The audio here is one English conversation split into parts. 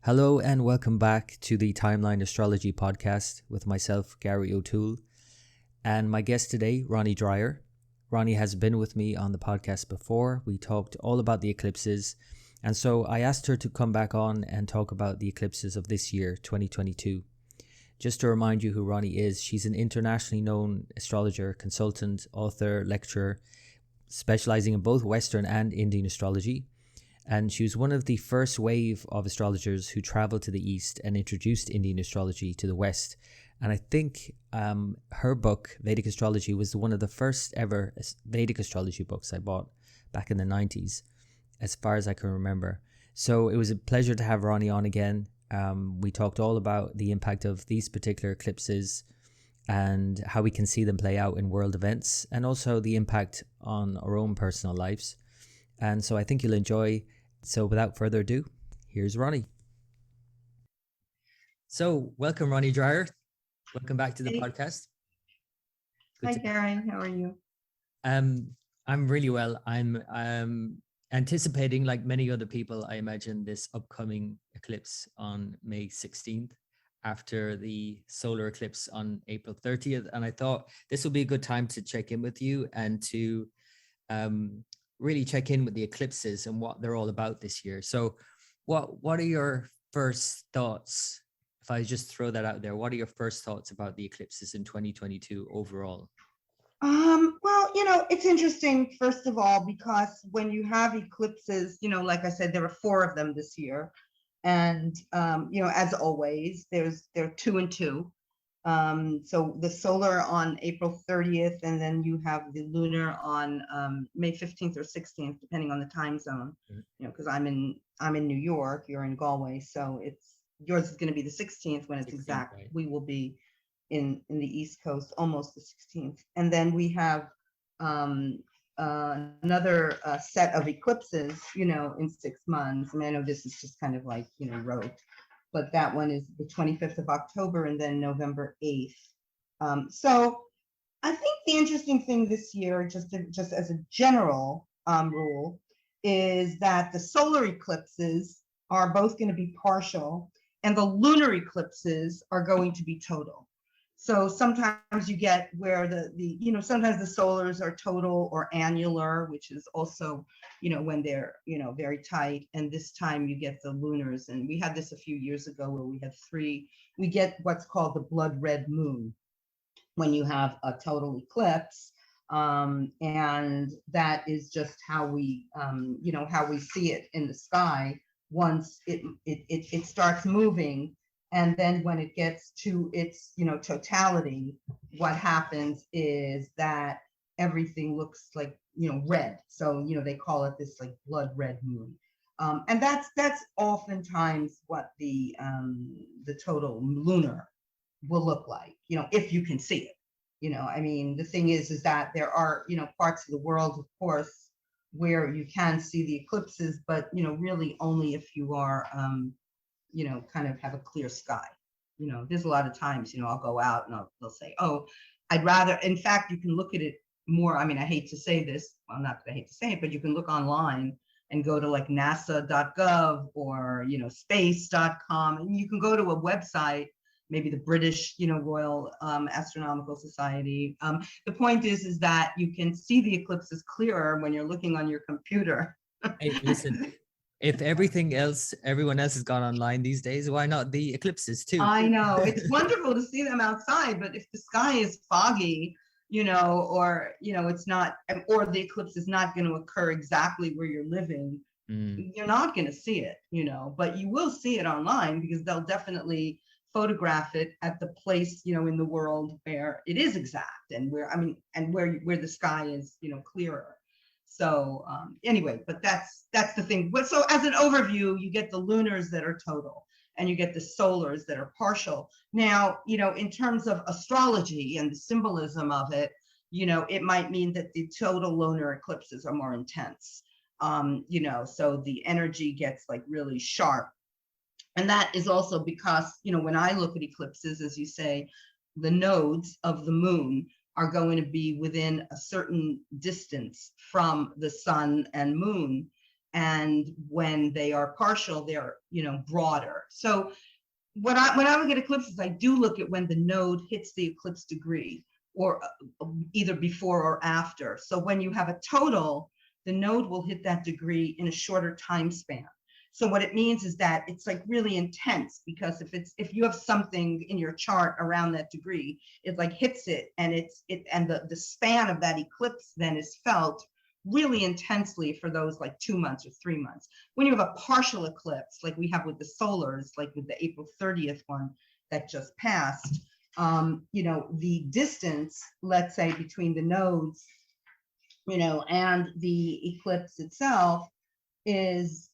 Hello and welcome back to the Timeline Astrology podcast with myself, Gary O'Toole, and my guest today, Ronnie Dreyer. Ronnie has been with me on the podcast before. We talked all about the eclipses, and so I asked her to come back on and talk about the eclipses of this year, 2022. Just to remind you who Ronnie is, she's an internationally known astrologer, consultant, author, lecturer, specializing in both Western and Indian astrology. And she was one of the first wave of astrologers who traveled to the East and introduced Indian astrology to the West. And I think her book, Vedic Astrology, was one of the first ever Vedic astrology books I bought back in the 90s, as far as I can remember. So it was a pleasure to have Ronnie on again. We talked all about the impact of these particular eclipses and how we can see them play out in world events, and also the impact on our own personal lives. And so I think you'll enjoy. So without further ado, here's Ronnie. So welcome, Ronnie Dreyer. Welcome back to the podcast. Hi, Karen. How are you? I'm really well. I'm anticipating, like many other people, I imagine, this upcoming eclipse on May 16th after the solar eclipse on April 30th. And I thought this would be a good time to check in with you and to really check in with the eclipses and what they're all about this year. So what are your first thoughts? If I just throw that out there, what are your first thoughts about the eclipses in 2022 overall? Well, it's interesting, first of all, because when you have eclipses, like I said, there are 4 of them this year. And, as always, there are 2 and 2. So the solar on April 30th, and then you have the lunar on May 15th or 16th, depending on the time zone. Because I'm in New York, you're in Galway, so yours is going to be the 16th when it's 16th, exact. Right. We will be in the East Coast, almost the 16th, and then we have another set of eclipses, in 6 months. I mean, I know this is just kind of like rote. But that one is the 25th of October and then November 8th. So I think the interesting thing this year, just as a general rule, is that the solar eclipses are both going to be partial and the lunar eclipses are going to be total. So sometimes you get where sometimes the solars are total or annular, which is also, when they're, very tight. And this time you get the lunars. And we had this a few years ago where we had 3. We get what's called the blood red moon when you have a total eclipse. And that is just how we, how we see it in the sky once it starts moving. And then when it gets to its, totality, what happens is that everything looks like, red. So, they call it this like blood red moon. And that's oftentimes what the total lunar will look like, if you can see it. I mean, the thing is that there are, parts of the world, of course, where you can see the eclipses, but, really only if you are, kind of have a clear sky. There's a lot of times, I'll go out and they'll say, oh, I'd rather, in fact, you can look at it more. I mean, I hate to say this. Well, not that I hate to say it, but you can look online and go to like nasa.gov or, space.com. And you can go to a website, maybe the British, Royal Astronomical Society. The point is that you can see the eclipses clearer when you're looking on your computer. Hey, listen. If everyone else has gone online these days, why not the eclipses too? I know, it's wonderful to see them outside, but if the sky is foggy, or, it's not, or the eclipse is not going to occur exactly where you're living, you're not going to see it, but you will see it online because they'll definitely photograph it at the place, in the world where it is exact and where the sky is, clearer. So anyway, but that's the thing. But so as an overview, you get the lunars that are total and you get the solars that are partial. Now, in terms of astrology and the symbolism of it, it might mean that the total lunar eclipses are more intense. So the energy gets like really sharp. And that is also because, when I look at eclipses, as you say, the nodes of the moon are going to be within a certain distance from the sun and moon. And when they are partial, they're, broader. So when I look at eclipses, I do look at when the node hits the eclipse degree, or either before or after. So when you have a total, the node will hit that degree in a shorter time span. So what it means is that it's like really intense, because if you have something in your chart around that degree, it like hits it, and the span of that eclipse then is felt really intensely for those like 2 months or 3 months. When you have a partial eclipse, like we have with the solars, like with the April 30th one that just passed, the distance, let's say, between the nodes, and the eclipse itself is,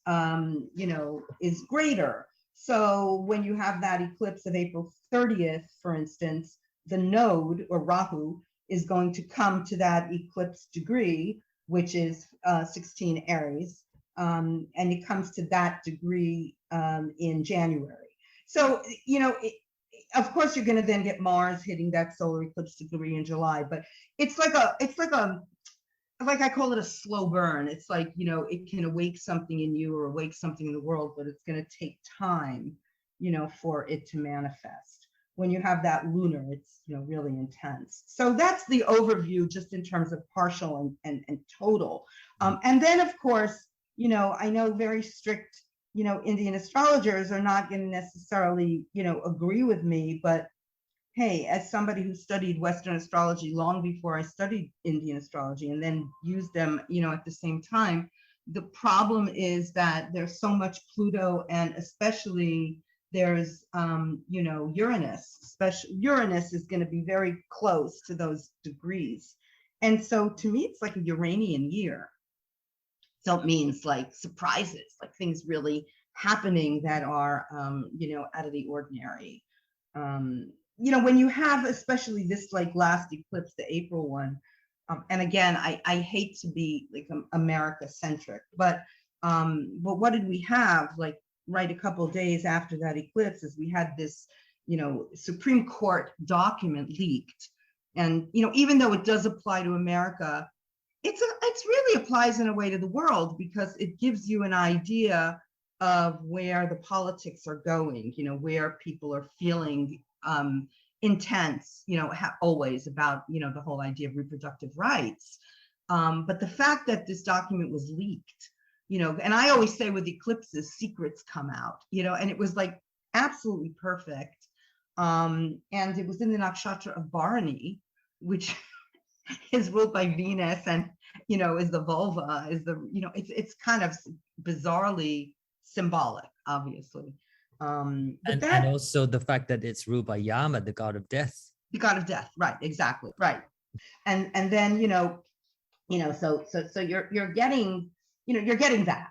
is greater. So when you have that eclipse of April 30th, for instance, the node, or Rahu, is going to come to that eclipse degree, which is 16 Aries, and it comes to that degree in January. So, of course, you're going to then get Mars hitting that solar eclipse degree in July, but it's like I call it a slow burn. It's like, it can awake something in you or awake something in the world, but it's going to take time, for it to manifest. When you have that lunar, it's, really intense. So that's the overview, just in terms of partial and total. And then, of course, I know very strict, Indian astrologers are not going to necessarily, agree with me, but hey, as somebody who studied Western astrology long before I studied Indian astrology, and then used them, at the same time, the problem is that there's so much Pluto, and especially there's, Uranus. Uranus is going to be very close to those degrees. And so to me, it's like a Uranian year. So it means like surprises, like things really happening that are, out of the ordinary. When you have, especially this like last eclipse, the April one, and again, I hate to be like America centric, but what did we have, like right a couple of days after that eclipse, is we had this, Supreme Court document leaked. And, even though it does apply to America, it's really applies in a way to the world, because it gives you an idea of where the politics are going, where people are feeling intense, always about, the whole idea of reproductive rights. But the fact that this document was leaked, and I always say with eclipses, secrets come out, and it was like absolutely perfect. And it was in the nakshatra of Bharani, which is ruled by Venus, and, is the vulva, is the, it's kind of bizarrely symbolic, obviously. And also the fact that it's ruled by Yama, the god of death. The god of death, right? Exactly, right. And then so you're getting you're getting that,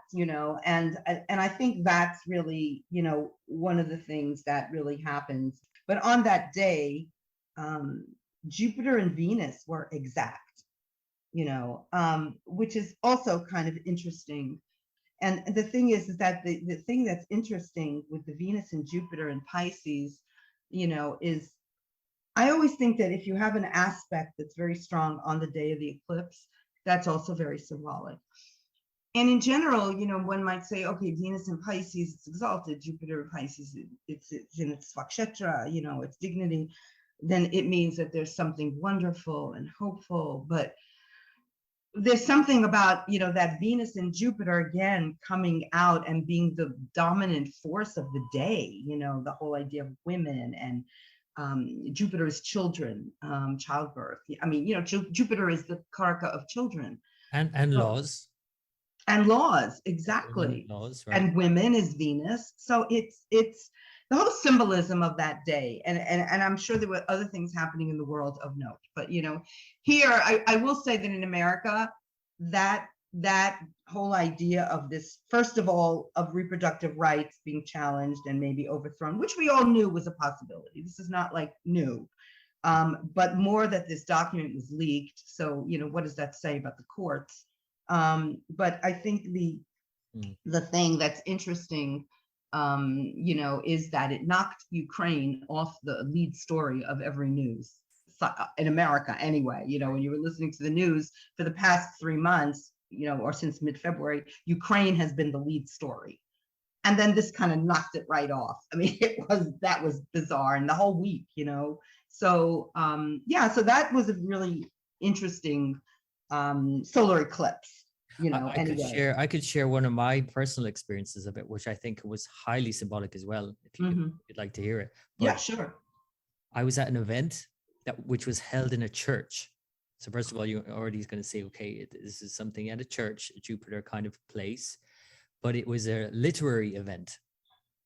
and I think that's really one of the things that really happens. But on that day, Jupiter and Venus were exact, which is also kind of interesting. And the thing is that the thing that's interesting with the Venus and Jupiter and Pisces, is I always think that if you have an aspect that's very strong on the day of the eclipse, that's also very symbolic. And in general, one might say, okay, Venus in Pisces, it's exalted. Jupiter in Pisces, it's in its svakshetra, its dignity. Then it means that there's something wonderful and hopeful. But there's something about, that Venus and Jupiter again coming out and being the dominant force of the day, the whole idea of women and Jupiter's children, childbirth. I mean, Jupiter is the karaka of children. And laws. And laws, exactly. Laws, right. And women is Venus. So it's the whole symbolism of that day. And I'm sure there were other things happening in the world of note. But, here, I will say that in America, that whole idea of this, first of all, of reproductive rights being challenged and maybe overthrown, which we all knew was a possibility. This is not like new, but more that this document was leaked. So, what does that say about the courts? But I think the thing that's interesting, is that it knocked Ukraine off the lead story of every news in America anyway. When you were listening to the news for the past 3 months, or since mid-February, Ukraine has been the lead story. And then this kind of knocked it right off. I mean, that was bizarre, and the whole week, So so that was a really interesting solar eclipse, I could share one of my personal experiences of it, which I think was highly symbolic as well, if you'd like to hear it. But yeah, sure. I was at an event which was held in a church. So first of all, you already going to say, okay, this is something at a church, a Jupiter kind of place, but it was a literary event.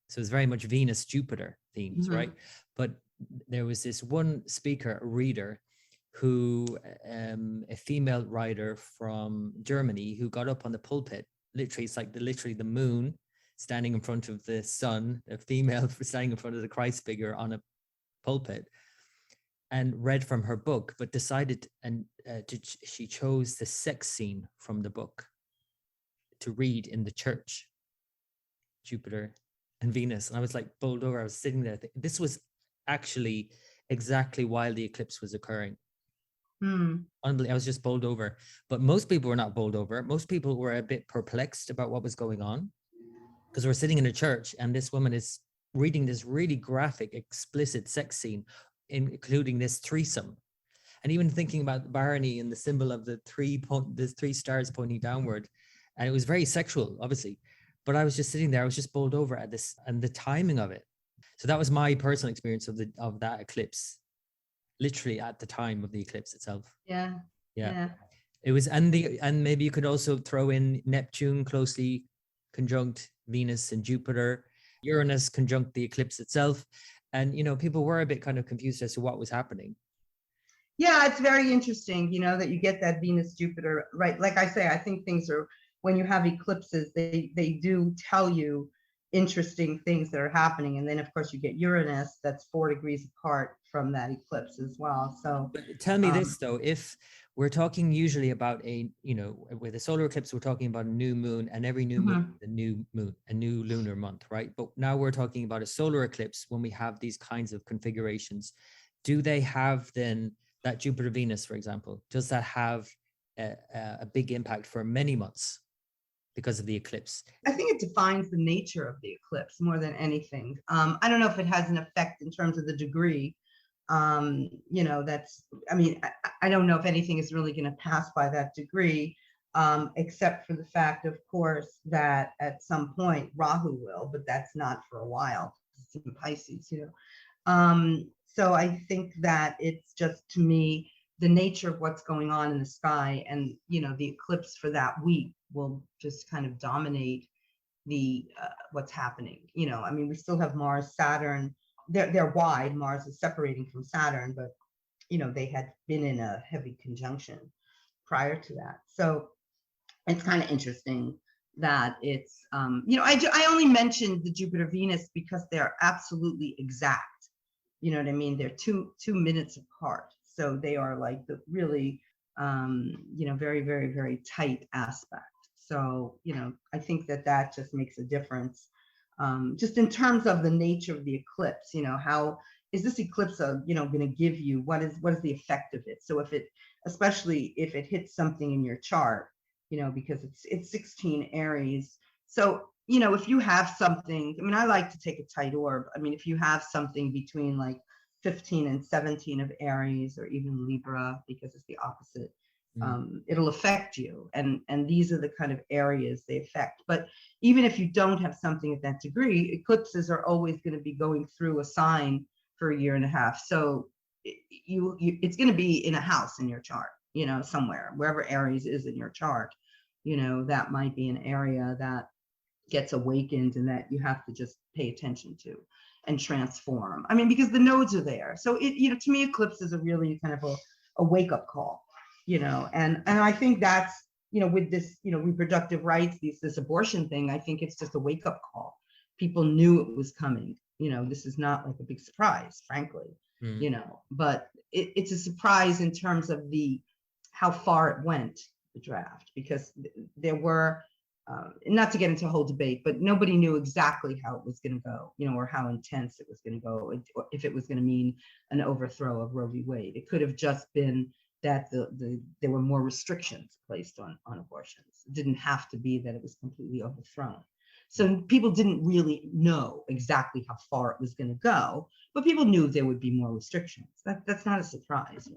So it's very much Venus, Jupiter themes, right? But there was this one speaker, a reader, who, a female writer from Germany, who got up on the pulpit. Literally, it's like literally the moon standing in front of the sun, a female standing in front of the Christ figure on a pulpit, and read from her book, but decided she chose the sex scene from the book to read in the church, Jupiter and Venus. And I was like bowled over. I was sitting there. This was actually exactly while the eclipse was occurring. Unbelievable. I was just bowled over. But most people were not bowled over. Most people were a bit perplexed about what was going on, because we're sitting in a church and this woman is reading this really graphic, explicit sex scene, including this threesome. And even thinking about Barney and the symbol of the three stars pointing downward. And it was very sexual, obviously. But I was just sitting there. I was just bowled over at this and the timing of it. So that was my personal experience of that eclipse, literally at the time of the eclipse itself. Yeah. It was, and maybe you could also throw in Neptune closely conjunct Venus and Jupiter, Uranus conjunct the eclipse itself. And, people were a bit kind of confused as to what was happening. Yeah, it's very interesting, that you get that Venus, Jupiter, right? Like I say, I think things are, when you have eclipses, they do tell you interesting things that are happening. And then, of course, you get Uranus that's 4 degrees apart from that eclipse as well. So but tell me this, though, if we're talking usually about with a solar eclipse, we're talking about a new moon, and every new moon, the new moon, a new lunar month, right? But now we're talking about a solar eclipse when we have these kinds of configurations. Do they have then that Jupiter Venus, for example, does that have a big impact for many months because of the eclipse? I think it defines the nature of the eclipse more than anything. I don't know if it has an effect in terms of the degree. I don't know if anything is really going to pass by that degree, except for the fact, of course, that at some point Rahu will, but that's not for a while. It's in Pisces, So I think that it's just, to me, the nature of what's going on in the sky, and the eclipse for that week will just kind of dominate the what's happening. We still have Mars, Saturn. They're wide. Mars is separating from Saturn, but they had been in a heavy conjunction prior to that. So it's kind of interesting that it's I only mentioned the Jupiter Venus because they're absolutely exact. You know what I mean? They're two minutes apart. So they are like the really, very, very, very tight aspect. So, I think that just makes a difference. Just in terms of the nature of the eclipse, how is this eclipse, going to give you, what is the effect of it? So especially if it hits something in your chart, because it's 16 Aries. So, if you have something, I like to take a tight orb. If you have something between like 15 and 17 of Aries, or even Libra, because it's the opposite, it'll affect you. And these are the kind of areas they affect. But even if you don't have something at that degree, eclipses are always going to be going through a sign for a year and a half. So it's going to be in a house in your chart, somewhere, wherever Aries is in your chart, that might be an area that gets awakened and that you have to just pay attention to and transform. Because the nodes are there. So to me, eclipses are really kind of a wake-up call, and I think that's, with this, reproductive rights, this abortion thing, I think it's just a wake-up call. People knew it was coming. This is not like a big surprise, frankly, but it's a surprise in terms of how far it went, the draft, because there were, not to get into a whole debate, but nobody knew exactly how it was going to go, or how intense it was going to go, or if it was going to mean an overthrow of Roe v. Wade. It could have just been, that there were more restrictions placed on abortions. It didn't have to be that it was completely overthrown. So people didn't really know exactly how far it was going to go, but people knew there would be more restrictions. That's not a surprise.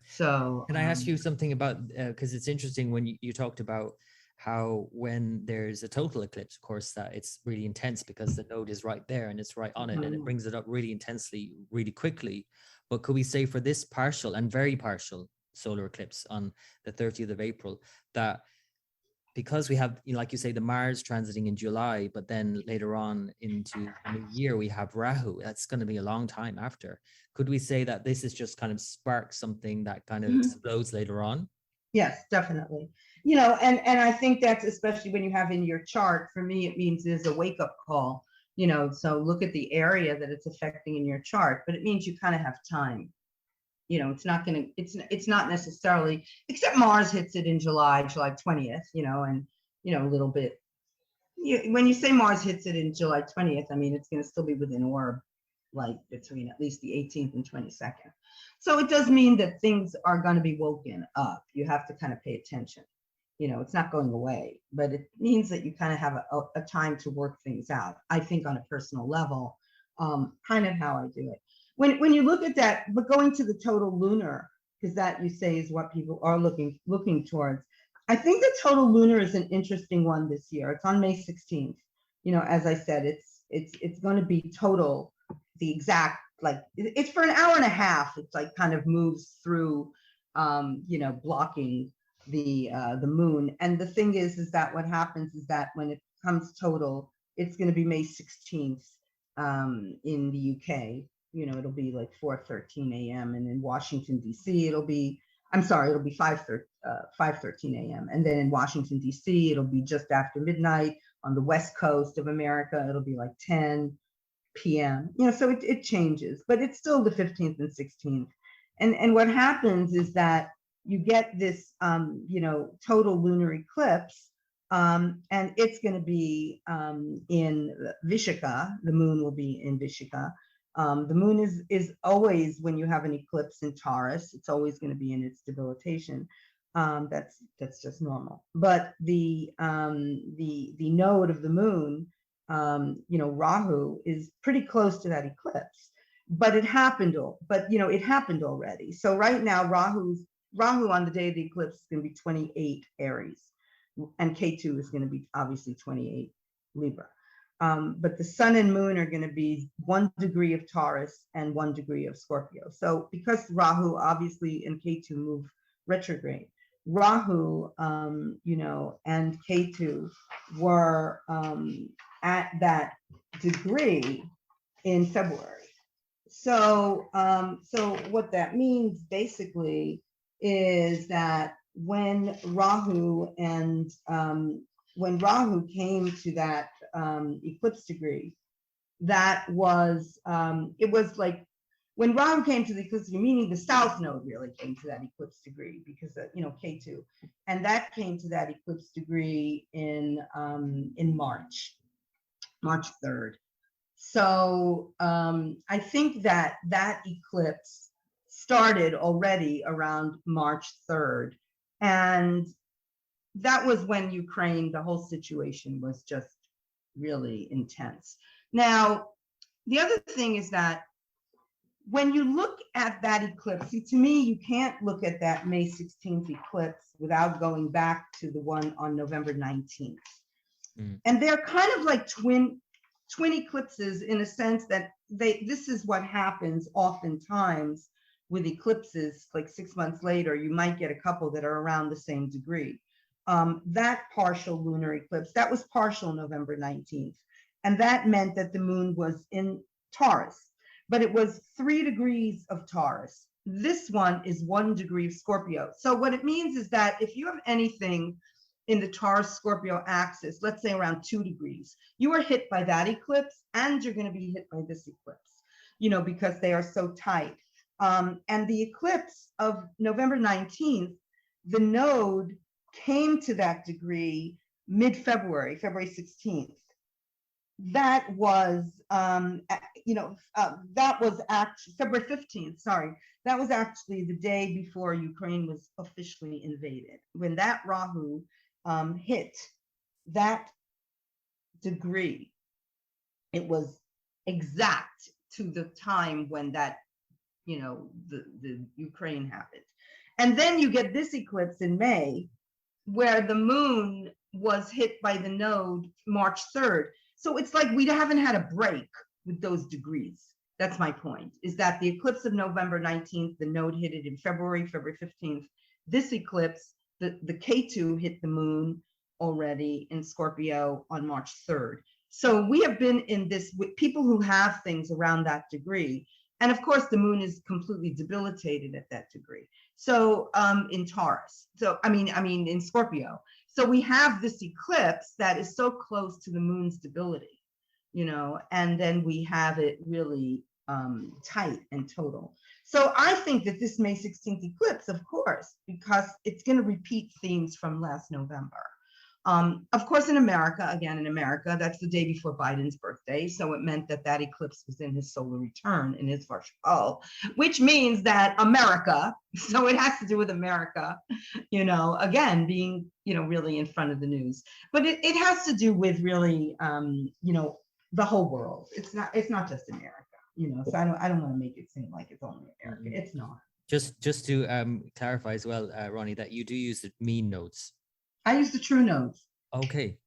So Can I ask you something about, because it's interesting when you talked about how when there's a total eclipse, of course, that it's really intense because the node is right there and it's right on it and it brings it up really intensely, really quickly. But could we say for this partial and very partial solar eclipse on the 30th of April, that because we have, like you say, the Mars transiting in July, but then later on into the new year, we have Rahu. That's going to be a long time after. Could we say that this is just kind of sparks something that kind of explodes later on? Yes, definitely. And I think that's especially when you have in your chart, for me, it means there's a wake up call, so look at the area that it's affecting in your chart, but it means you kind of have time. It's not necessarily, except Mars hits it in July 20th, and, a little bit. When you say Mars hits it in July 20th, I mean, it's going to still be within orb, like between at least the 18th and 22nd. So it does mean that things are going to be woken up. You have to kind of pay attention. It's not going away, but it means that you kind of have a time to work things out. I think on a personal level, kind of how I do it. When you look at that, but going to the total lunar, because that you say is what people are looking towards. I think the total lunar is an interesting one this year. It's on May 16th. As I said, it's going to be total, the exact, like it's for an hour and a half. It's like kind of moves through, blocking the moon. And the thing is that what happens is that when it comes total, it's going to be May 16th in the UK. It'll be like 4:13 a.m. and in Washington D.C. it'll be 5:13 a.m. and then in Washington D.C. it'll be just after midnight. On the west coast of America it'll be like 10 p.m. So it changes, but it's still the 15th and 16th. And what happens is that you get this total lunar eclipse, and it's going to be in Vishaka. The moon will be in Vishaka. The moon is always, when you have an eclipse in Taurus, it's always going to be in its debilitation. That's just normal. But the node of the moon, Rahu, is pretty close to that eclipse. But it happened already. So right now, Rahu on the day of the eclipse is going to be 28 Aries, and K2 is going to be obviously 28 Libra. But the sun and moon are going to be 1 degree of Taurus and 1 degree of Scorpio. So because Rahu obviously and K2 move retrograde, Rahu, and K2 were at that degree in February. So what that means basically is that when Rahu came to that eclipse degree, that was it was like when Rahu came to the eclipse degree, meaning the south node really came to that eclipse degree because K2, and that came to that eclipse degree in March 3rd. So I think that eclipse started already around March 3rd, and that was when Ukraine, the whole situation was just really intense. Now, the other thing is that when you look at that eclipse, to me, you can't look at that May 16th eclipse without going back to the one on November 19th. And they're kind of like twin eclipses in a sense that this is what happens oftentimes with eclipses. Like 6 months later, you might get a couple that are around the same degree. That partial lunar eclipse, that was partial November 19th. And that meant that the moon was in Taurus, but it was 3 degrees of Taurus. This one is 1 degree of Scorpio. So what it means is that if you have anything in the Taurus Scorpio axis, let's say around 2 degrees, you are hit by that eclipse and you're going to be hit by this eclipse, because they are so tight. And the eclipse of November 19th, the node came to that degree mid-February, February 16th. That was, that was actually February 15th. Sorry, that was actually the day before Ukraine was officially invaded. When that Rahu hit that degree, it was exact to the time when that, the Ukraine happened. And then you get this eclipse in May, where the moon was hit by the node March 3rd. So it's like we haven't had a break with those degrees. That's my point, is that the eclipse of November 19th, the node hit it in February 15th. This eclipse, the K2 hit the moon already in Scorpio on March 3rd. So we have been in this with people who have things around that degree. And of course, the moon is completely debilitated at that degree. So in Taurus, in Scorpio. So we have this eclipse that is so close to the moon's debility, and then we have it really tight and total. So I think that this May 16th eclipse, of course, because it's going to repeat themes from last November. Of course, in America, that's the day before Biden's birthday. So it meant that eclipse was in his solar return, in his Varshal, which means that America, so it has to do with America, again, being, really in front of the news. But it has to do with really, the whole world. It's not just America, so I don't want to make it seem like it's only America. It's not. Just to clarify as well, Ronnie, that you do use the mean nodes. I use the true nodes. Okay.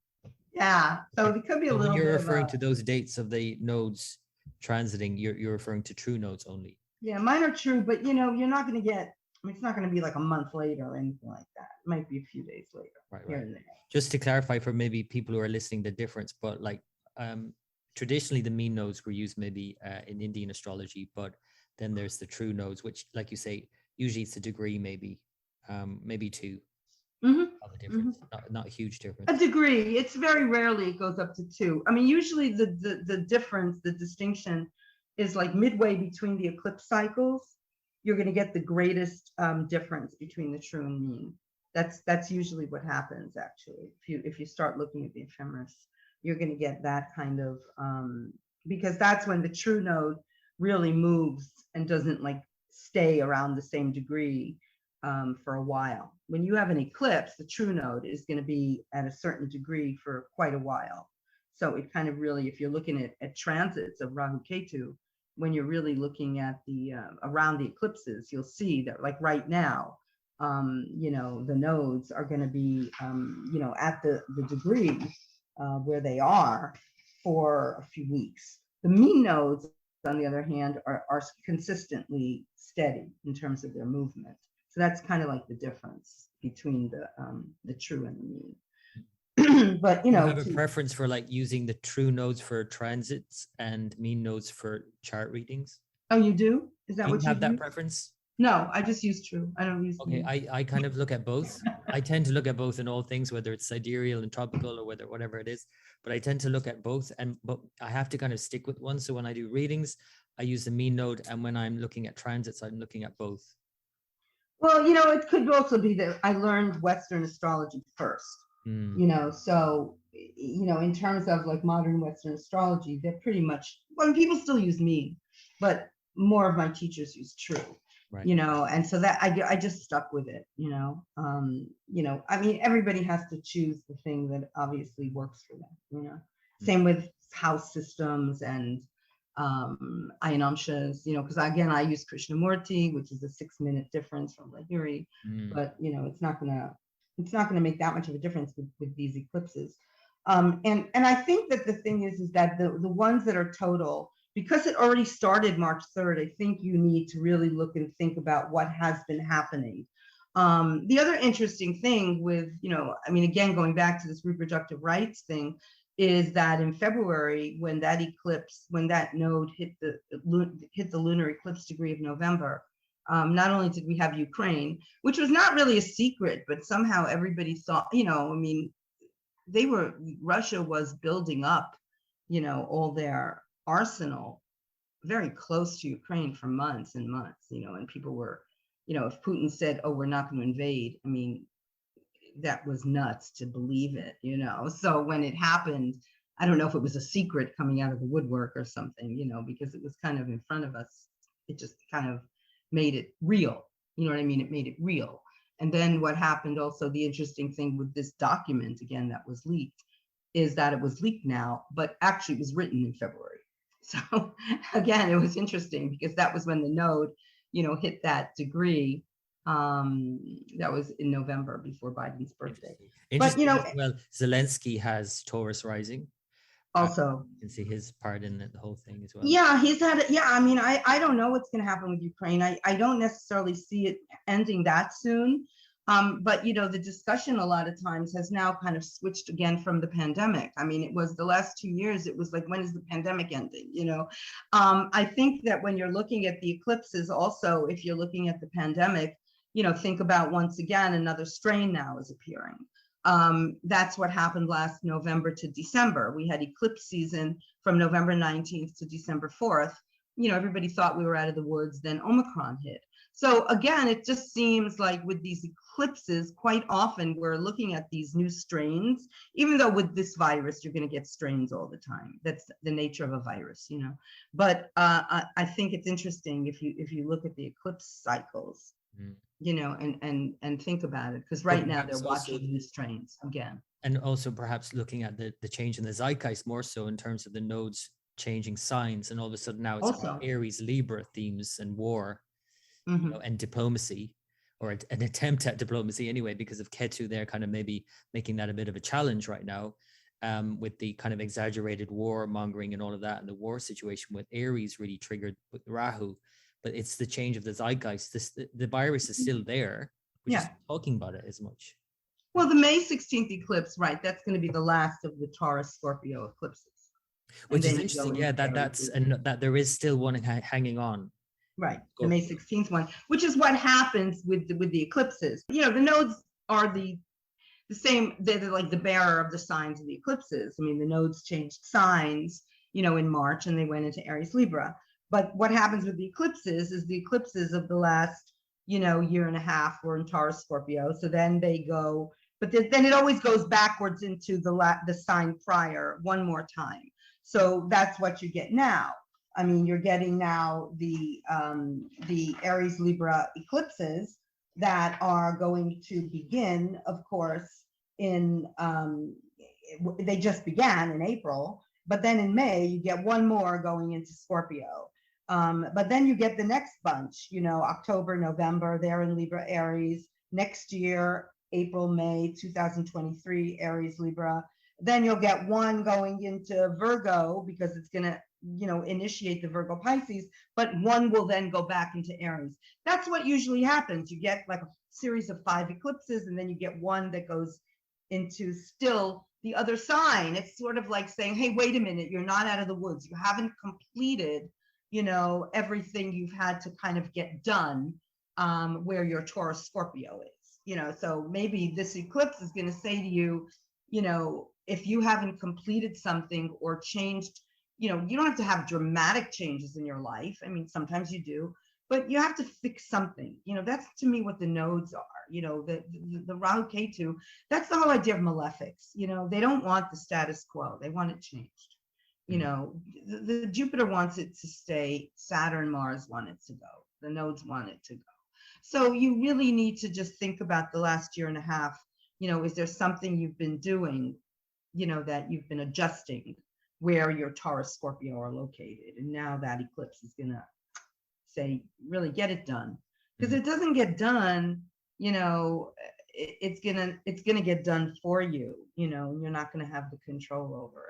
Yeah. So it could be a little. When you're referring to those dates of the nodes transiting, you're referring to true nodes only. Yeah, mine are true, but you're not going to get. It's not going to be like a month later or anything like that. It might be a few days later. Right. Just to clarify for maybe people who are listening the difference, but like traditionally the mean nodes were used maybe in Indian astrology, but then there's the true nodes, which, like you say, usually it's a degree, maybe two. Mm-hmm. Of a difference, not a huge difference. A degree. It's very rarely it goes up to 2. I mean, usually the difference, the distinction, is like midway between the eclipse cycles. You're going to get the greatest difference between the true and mean. That's usually what happens. Actually, if you start looking at the ephemeris, you're going to get that kind of because that's when the true node really moves and doesn't like stay around the same degree for a while. When you have an eclipse, the true node is going to be at a certain degree for quite a while. So it kind of really, if you're looking at transits of Rahu Ketu, when you're really looking at the around the eclipses, you'll see that like right now, the nodes are going to be, at the degree where they are for a few weeks. The mean nodes, on the other hand, are consistently steady in terms of their movement. So that's kind of like the difference between the true and the mean. But you have a preference for like using the true nodes for transits and mean nodes for chart readings? Oh, you do? Is that what you have that preference? No, I just use true. I don't use. Okay, I kind of look at both. I tend to look at both in all things, whether it's sidereal and tropical or whatever it is. But I tend to look at both, but I have to kind of stick with one. So when I do readings, I use the mean node, and when I'm looking at transits, I'm looking at both. Well, it could also be that I learned Western astrology first. So in terms of like modern Western astrology, they're pretty much, people still use mean, but more of my teachers use true. Right. And so that I just stuck with it. I mean, everybody has to choose the thing that obviously works for them. Same with house systems and Ayanamshas, because again, I use Krishnamurti, which is a 6-minute difference from Lahiri, but it's not gonna make that much of a difference with these eclipses. And I think that the thing is that the ones that are total, because it already started March 3rd, I think you need to really look and think about what has been happening. The other interesting thing with, again, going back to this reproductive rights thing, is that in February, when that node hit the lunar eclipse degree of November, not only did we have Ukraine, which was not really a secret, but somehow everybody thought, Russia was building up, all their arsenal very close to Ukraine for months and months, and people were, if Putin said, oh, we're not going to invade, that was nuts to believe it, So when it happened, I don't know if it was a secret coming out of the woodwork or something, because it was kind of in front of us. It just kind of made it real. You know what I mean? It made it real. And then what happened also, the interesting thing with this document, again, that was leaked, is that it was leaked now, but actually it was written in February. So again, it was interesting because that was when the node, hit that degree. That was in November before Biden's birthday. Interesting as well. Zelensky has Taurus rising. Also, you can see his part in the whole thing as well. Yeah, he's had. Yeah, I mean, I don't know what's going to happen with Ukraine. I don't necessarily see it ending that soon. But the discussion a lot of times has now kind of switched again from the pandemic. I mean, it was the last 2 years. It was like, when is the pandemic ending? I think that when you're looking at the eclipses, also, if you're looking at the pandemic, think about once again another strain now is appearing. That's what happened last November to December. We had eclipse season from November 19th to December 4th. Everybody thought we were out of the woods. Then Omicron hit. So again, it just seems like with these eclipses, quite often we're looking at these new strains, even though with this virus, you're going to get strains all the time. That's the nature of a virus, But I think it's interesting if you look at the eclipse cycles, and think about it, because right now they're watching new strains again. And also perhaps looking at the change in the zeitgeist more so in terms of the nodes changing signs, and all of a sudden now it's also Aries Libra themes and war. And diplomacy, or an attempt at diplomacy anyway, because of Ketu, they're kind of maybe making that a bit of a challenge right now, with the kind of exaggerated war mongering and all of that, and the war situation with Aries really triggered with Rahu. But it's the change of the zeitgeist. The virus is still there. We're just not talking about it as much. Well, the May 16th eclipse, right? That's going to be the last of the Taurus Scorpio eclipses. Which is interesting. Yeah, that there is still one hanging on. Right, the May 16th one, which is what happens with the eclipses. The nodes are the same. They're like the bearer of the signs of the eclipses. I mean, the nodes changed signs, in March, and they went into Aries Libra. But what happens with the eclipses is the eclipses of the last, year and a half were in Taurus Scorpio. So then they go, but then it always goes backwards into the sign prior one more time. So that's what you get now. I mean, you're getting now the Aries Libra eclipses that are going to begin, of course, they just began in April, but then in May, you get one more going into Scorpio. But then you get the next bunch, October, November, they're in Libra, Aries. Next year, April, May 2023, Aries, Libra. Then you'll get one going into Virgo because it's going to initiate the Virgo Pisces, but one will then go back into Aries. That's what usually happens. You get like a series of 5 eclipses, and then you get one that goes into still the other sign. It's sort of like saying, hey, wait a minute, you're not out of the woods. You haven't completed, everything you've had to kind of get done, where your Taurus Scorpio is, so maybe this eclipse is going to say to you, if you haven't completed something or changed, you don't have to have dramatic changes in your life. I mean, sometimes you do, but you have to fix something. That's to me what the nodes are. The Rahu Ketu, that's the whole idea of malefics. They don't want the status quo. They want it changed. The Jupiter wants it to stay. Saturn, Mars want it to go. The nodes want it to go. So you really need to just think about the last year and a half. Is there something you've been doing, that you've been adjusting where your Taurus Scorpio are located? And now that eclipse is going to say, really get it done. Because it doesn't get done, it's going to get done for you, you're not going to have the control over it.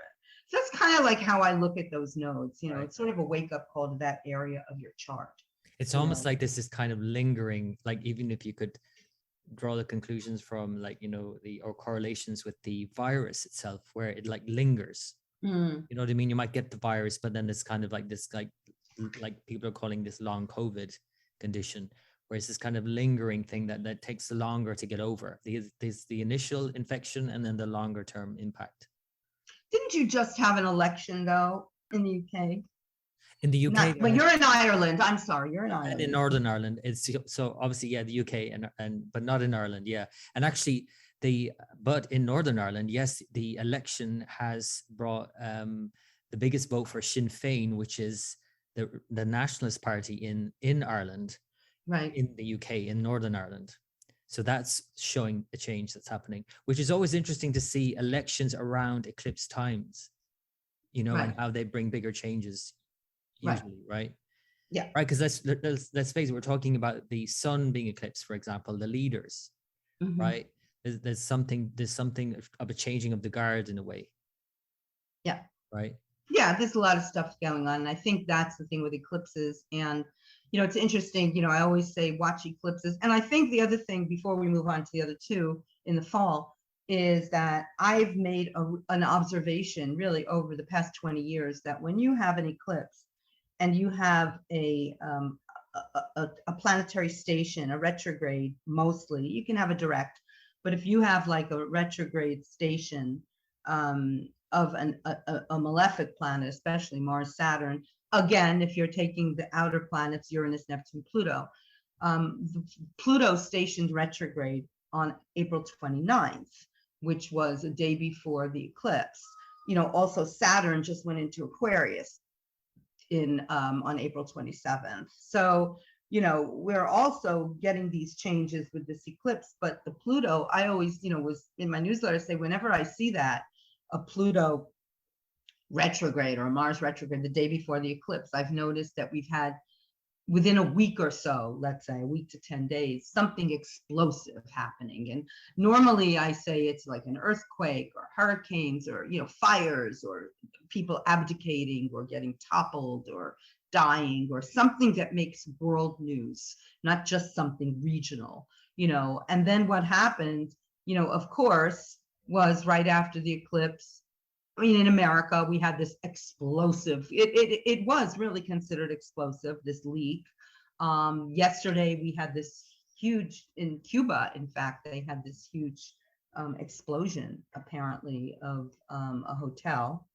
So that's kind of like how I look at those nodes, Right. It's sort of a wake up call to that area of your chart. It's almost like this is kind of lingering, like even if you could draw the conclusions from or correlations with the virus itself, where it like lingers. You know what I mean? You might get the virus, but then it's kind of like this, like people are calling this long COVID condition, where it's this kind of lingering thing that takes longer to get over. There's the initial infection and then the longer term impact. Didn't you just have an election though in the UK? In the UK, but you're in Ireland. I'm sorry, you're in Ireland. And in Northern Ireland, it's so obviously the UK and but not in Ireland, and actually But in Northern Ireland, yes, the election has brought the biggest vote for Sinn Féin, which is the nationalist party in Ireland, Right. in the UK, in Northern Ireland. So that's showing a change that's happening, which is always interesting to see elections around eclipse times, and Right. how they bring bigger changes Right. usually, right? Yeah. Right, because let's face it, we're talking about the sun being eclipsed, for example, the leaders, Hmm. right? There's something of a changing of the guard in a way, Yeah. right? Yeah, there's a lot of stuff going on. And I think that's the thing with eclipses. And, it's interesting, I always say watch eclipses. And I think the other thing before we move on to the other two in the fall is that I've made an observation really over the past 20 years that when you have an eclipse and you have a planetary station, a retrograde, mostly, you can have a direct, but if you have like a retrograde station, of a malefic planet, especially Mars, Saturn. Again, if you're taking the outer planets, Uranus, Neptune, Pluto, Pluto stationed retrograde on April 29th, which was a day before the eclipse. Also Saturn just went into Aquarius on April 27th. So, we're also getting these changes with this eclipse, but the Pluto, I always, was in my newsletter say, whenever I see that, a Pluto retrograde or a Mars retrograde the day before the eclipse, I've noticed that we've had within a week or so, let's say a week to 10 days, something explosive happening. And normally I say it's like an earthquake or hurricanes or, fires or people abdicating or getting toppled or dying or something that makes world news, not just something regional, And then what happened, of course, was right after the eclipse. In America, we had this explosive, it was really considered explosive, this leak. Yesterday, we had this huge, in Cuba, in fact, they had this huge explosion, apparently, of a hotel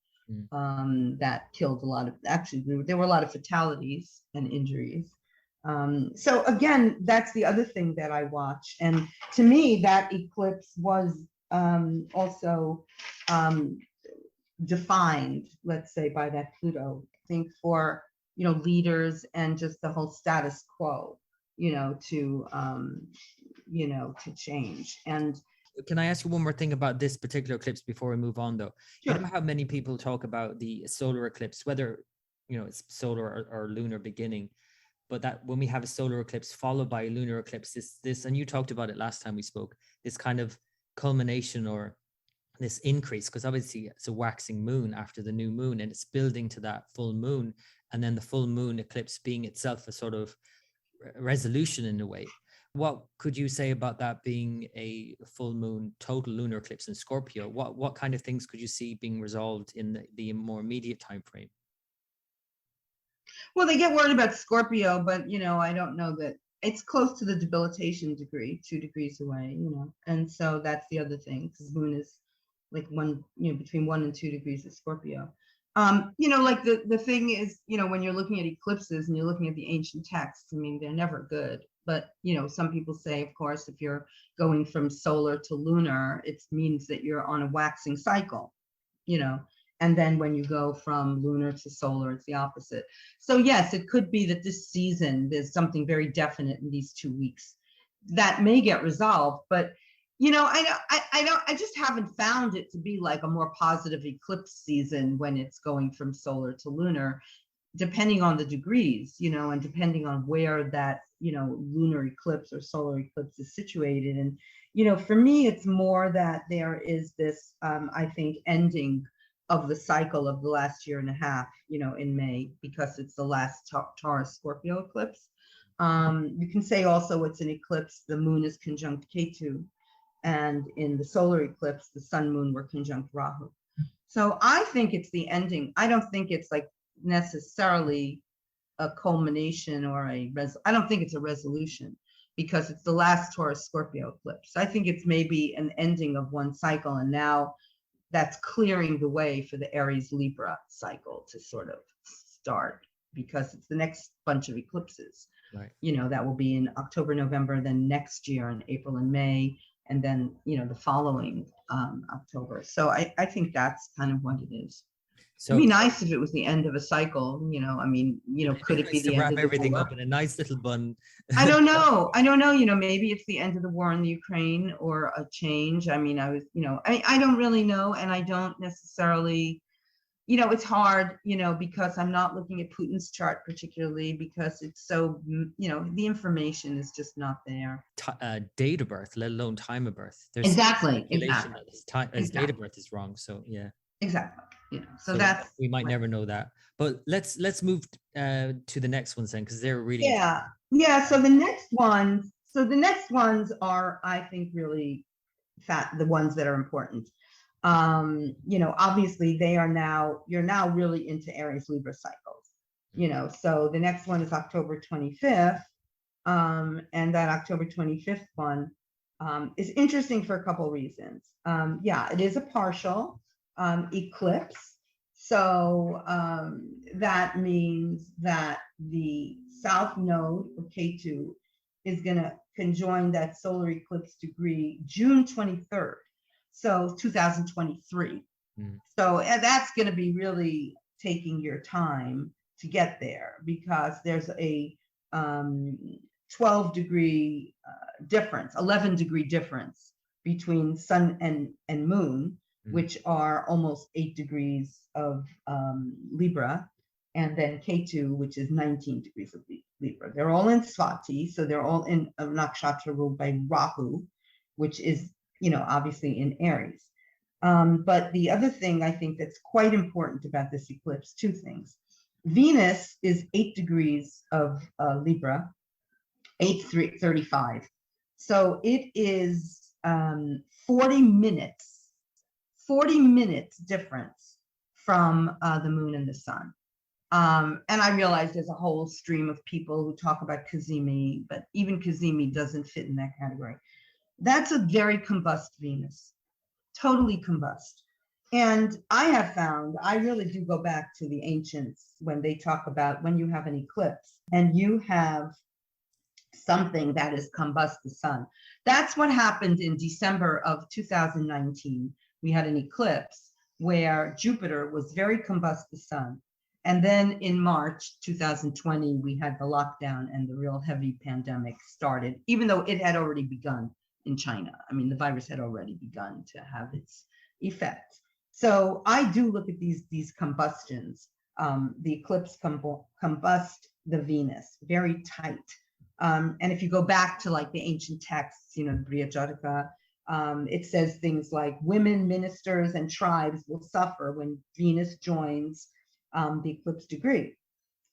that killed actually, there were a lot of fatalities and injuries. So again, that's the other thing that I watch. And to me, that eclipse was also defined, let's say, by that Pluto. I think for leaders and just the whole status quo, to change. And Can I ask you one more thing about this particular eclipse before we move on, though? You know sure. how many people talk about the solar eclipse, whether it's solar or lunar beginning, but that when we have a solar eclipse followed by a lunar eclipse, this, and you talked about it last time we spoke, this kind of culmination or this increase, because obviously it's a waxing moon after the new moon and it's building to that full moon, and then the full moon eclipse being itself a sort of resolution in a way. What could you say about that being a full moon total lunar eclipse in Scorpio? What kind of things could you see being resolved in the more immediate time frame? Well, they get worried about Scorpio, but I don't know that it's close to the debilitation degree, 2 degrees away, and so that's the other thing, because moon is like between 1 and 2 degrees of Scorpio. Like the thing is, when you're looking at eclipses and you're looking at the ancient texts, I mean, they're never good. But, some people say, of course, if you're going from solar to lunar, it means that you're on a waxing cycle, and then when you go from lunar to solar, it's the opposite. So yes, it could be that this season, there's something very definite in these 2 weeks that may get resolved, but I just haven't found it to be like a more positive eclipse season when it's going from solar to lunar, depending on the degrees, and depending on where that, lunar eclipse or solar eclipse is situated. And, for me, it's more that there is this, I think, ending of the cycle of the last year and a half, in May, because it's the last Taurus Scorpio eclipse. You can say also it's an eclipse, the moon is conjunct Ketu. And in the solar eclipse, the sun moon were conjunct Rahu. So I think it's the ending. I don't think it's like necessarily a culmination or I don't think it's a resolution, because it's the last Taurus Scorpio eclipse. I think it's maybe an ending of one cycle, and now that's clearing the way for the Aries Libra cycle to sort of start, because it's the next bunch of eclipses, Right. That will be in October, November, then next year in April and May, and then, the following October. So I think that's kind of what it is. It'd So be nice if it was the end of a cycle, I mean, it'd could be it be nice to the end wrap of the everything up war? in a nice little bun. I don't know. I don't know, maybe it's the end of the war in the Ukraine or a change. I mean, I don't really know. And I don't necessarily, it's hard, because I'm not looking at Putin's chart particularly because it's so, the information is just not there. Date of birth, let alone time of birth. There's Exactly. speculation Exactly. that his date of birth is wrong. So yeah. Exactly. So So that's, we might never know that. But let's move to the next ones then, because they're really yeah. So the next ones are, I think, really the ones that are important. Obviously you're now really into Aries Libra cycles. So the next one is October 25th. And that October 25th one is interesting for a couple of reasons. It is a partial eclipse. So that means that the South Node, or K2, is going to conjoin that solar eclipse degree June 23rd. So 2023. So that's going to be really taking your time to get there, because there's a 12-degree difference, 11-degree difference between sun and moon, which are almost 8 degrees of Libra, and then K2, which is 19 degrees of Libra. They're all in Swati, so they're all in a nakshatra ruled by Rahu, which is, obviously in Aries. But the other thing I think that's quite important about this eclipse, two things. Venus is 8 degrees of Libra, 8:35. So it is 40 minutes difference from the moon and the sun. And I realize there's a whole stream of people who talk about Cazimi, but even Cazimi doesn't fit in that category. That's a very combust Venus, totally combust. And I have found, I really do go back to the ancients when they talk about when you have an eclipse and you have something that is combust the sun. That's what happened in December of 2019. We had an eclipse where Jupiter was very combust the sun. And then in March 2020, we had the lockdown and the real heavy pandemic started, even though it had already begun in China. I mean, the virus had already begun to have its effects. So I do look at these combustions. The eclipse combust the Venus very tight. And if you go back to like the ancient texts, Briya Jataka, it says things like women, ministers, and tribes will suffer when Venus joins the eclipse degree.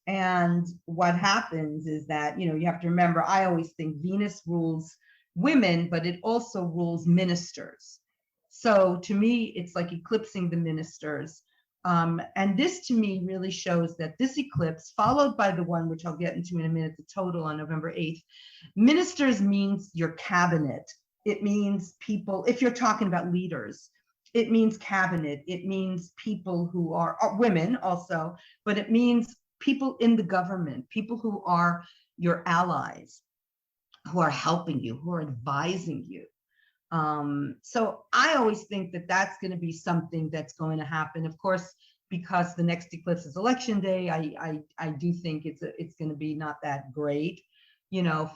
And what happens is that, you have to remember, I always think Venus rules women, but it also rules ministers. So to me, it's like eclipsing the ministers. And this to me really shows that this eclipse, followed by the one, which I'll get into in a minute, the total on November 8th, ministers means your cabinet. It means people, if you're talking about leaders, it means cabinet. It means people who are women also, but it means people in the government, people who are your allies, who are helping you, who are advising you. So I always think that that's going to be something that's going to happen. Of course, because the next eclipse is election day, I do think it's going to be not that great,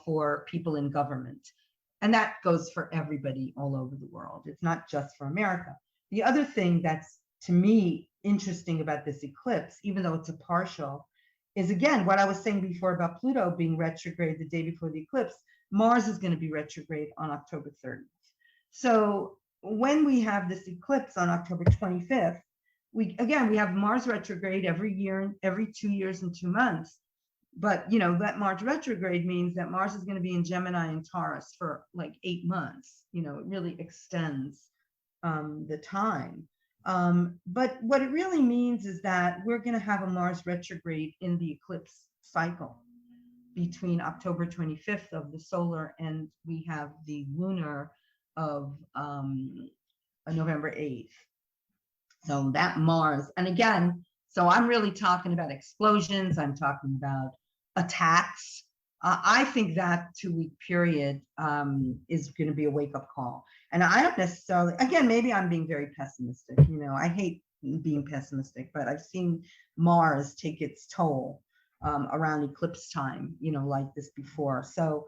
for people in government. And that goes for everybody all over the world. It's not just for America. The other thing that's, to me, interesting about this eclipse, even though it's a partial, is again, what I was saying before about Pluto being retrograde the day before the eclipse. Mars is going to be retrograde on October 30th. So when we have this eclipse on October 25th, we have Mars retrograde every year, every 2 years and 2 months. But, that Mars retrograde means that Mars is going to be in Gemini and Taurus for like 8 months. It really extends the time. But what it really means is that we're going to have a Mars retrograde in the eclipse cycle between October 25th of the solar, and we have the lunar of November 8th. So that Mars, and again, so I'm really talking about explosions. I'm talking about attacks. I think that 2-week period is going to be a wake-up call. And I don't necessarily, again, maybe I'm being very pessimistic. I hate being pessimistic, but I've seen Mars take its toll around eclipse time, like this before. So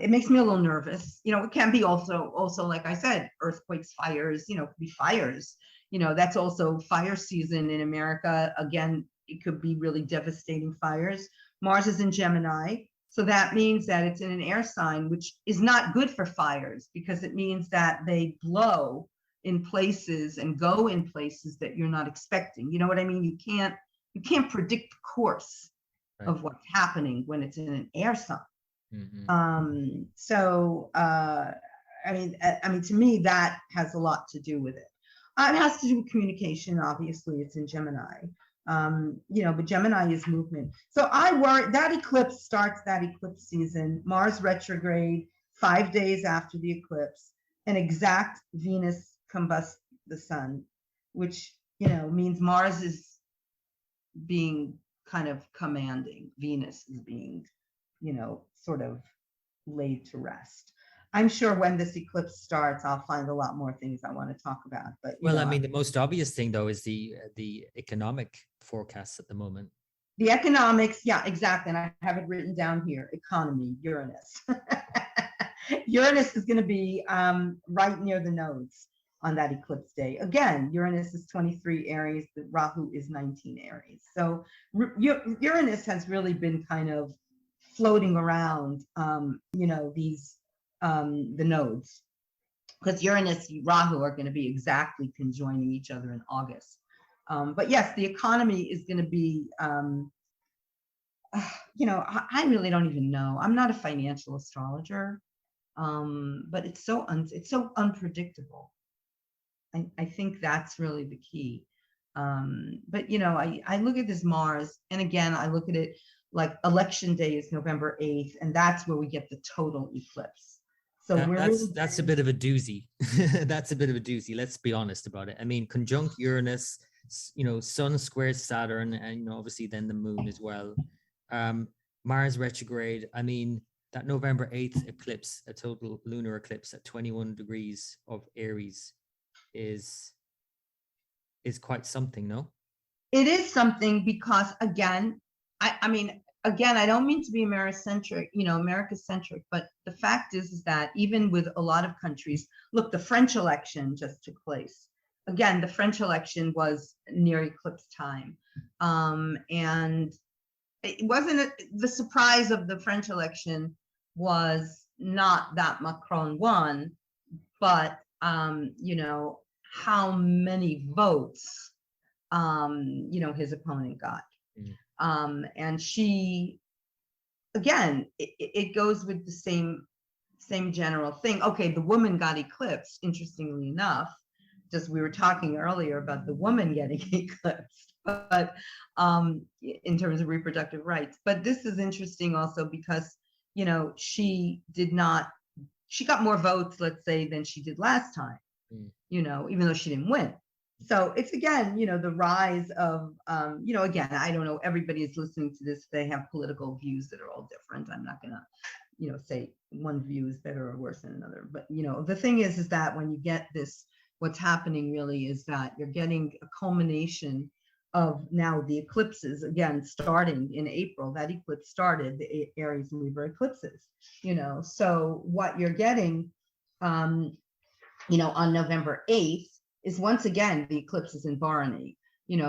it makes me a little nervous. It can be also, like I said, earthquakes, fires, could be fires. That's also fire season in America. Again, it could be really devastating fires. Mars is in Gemini. So that means that it's in an air sign, which is not good for fires, because it means that they blow in places and go in places that you're not expecting. You know what I mean? You can't predict the course of what's happening when it's in an air sign. So I mean, to me, that has a lot to do with it. It has to do with communication. Obviously, it's in Gemini. But Gemini is movement. So I worry that eclipse starts that eclipse season, Mars retrograde 5 days after the eclipse, an exact Venus combust the sun, which, means Mars is being kind of commanding. Venus is being, sort of laid to rest. I'm sure when this eclipse starts, I'll find a lot more things I want to talk about. But I mean, the most obvious thing though is the economic forecasts at the moment. The economics, yeah, exactly. And I have it written down here: economy, Uranus. Uranus is going to be right near the nodes on that eclipse day. Again, Uranus is 23 Aries, the Rahu is 19 Aries. So Uranus has really been kind of floating around, these the nodes, because Uranus and Rahu are going to be exactly conjoining each other in August. But yes, the economy is going to be, I really don't even know. I'm not a financial astrologer, but it's so unpredictable. I think that's really the key. But I look at this Mars, and again, I look at it like election day is November 8th, and that's where we get the total eclipse. So that's a bit of a doozy. That's a bit of a doozy. Let's be honest about it. I mean, conjunct Uranus, Sun squares Saturn, and obviously then the Moon as well. Mars retrograde. I mean, that November 8th eclipse, a total lunar eclipse at 21 degrees of Aries, is quite something, no? It is something, because again, I mean, I don't mean to be America-centric, but the fact is that even with a lot of countries, look, the French election just took place. Again, the French election was near eclipse time. And it wasn't the surprise of the French election was not that Macron won, but, how many votes, his opponent got. And she, again, it goes with the same general thing. Okay, the woman got eclipsed, interestingly enough. Just we were talking earlier about the woman getting eclipsed, but in terms of reproductive rights. But this is interesting also because, she got more votes, let's say, than she did last time, even though she didn't win. So it's, again, the rise of, again, I don't know, everybody is listening to this. They have political views that are all different. I'm not going to, say one view is better or worse than another. But, the thing is that when you get this, what's happening really is that you're getting a culmination of now the eclipses, again, starting in April. That eclipse started the Aries Libra eclipses, so what you're getting, on November 8th, is once again the eclipse is in Bharani,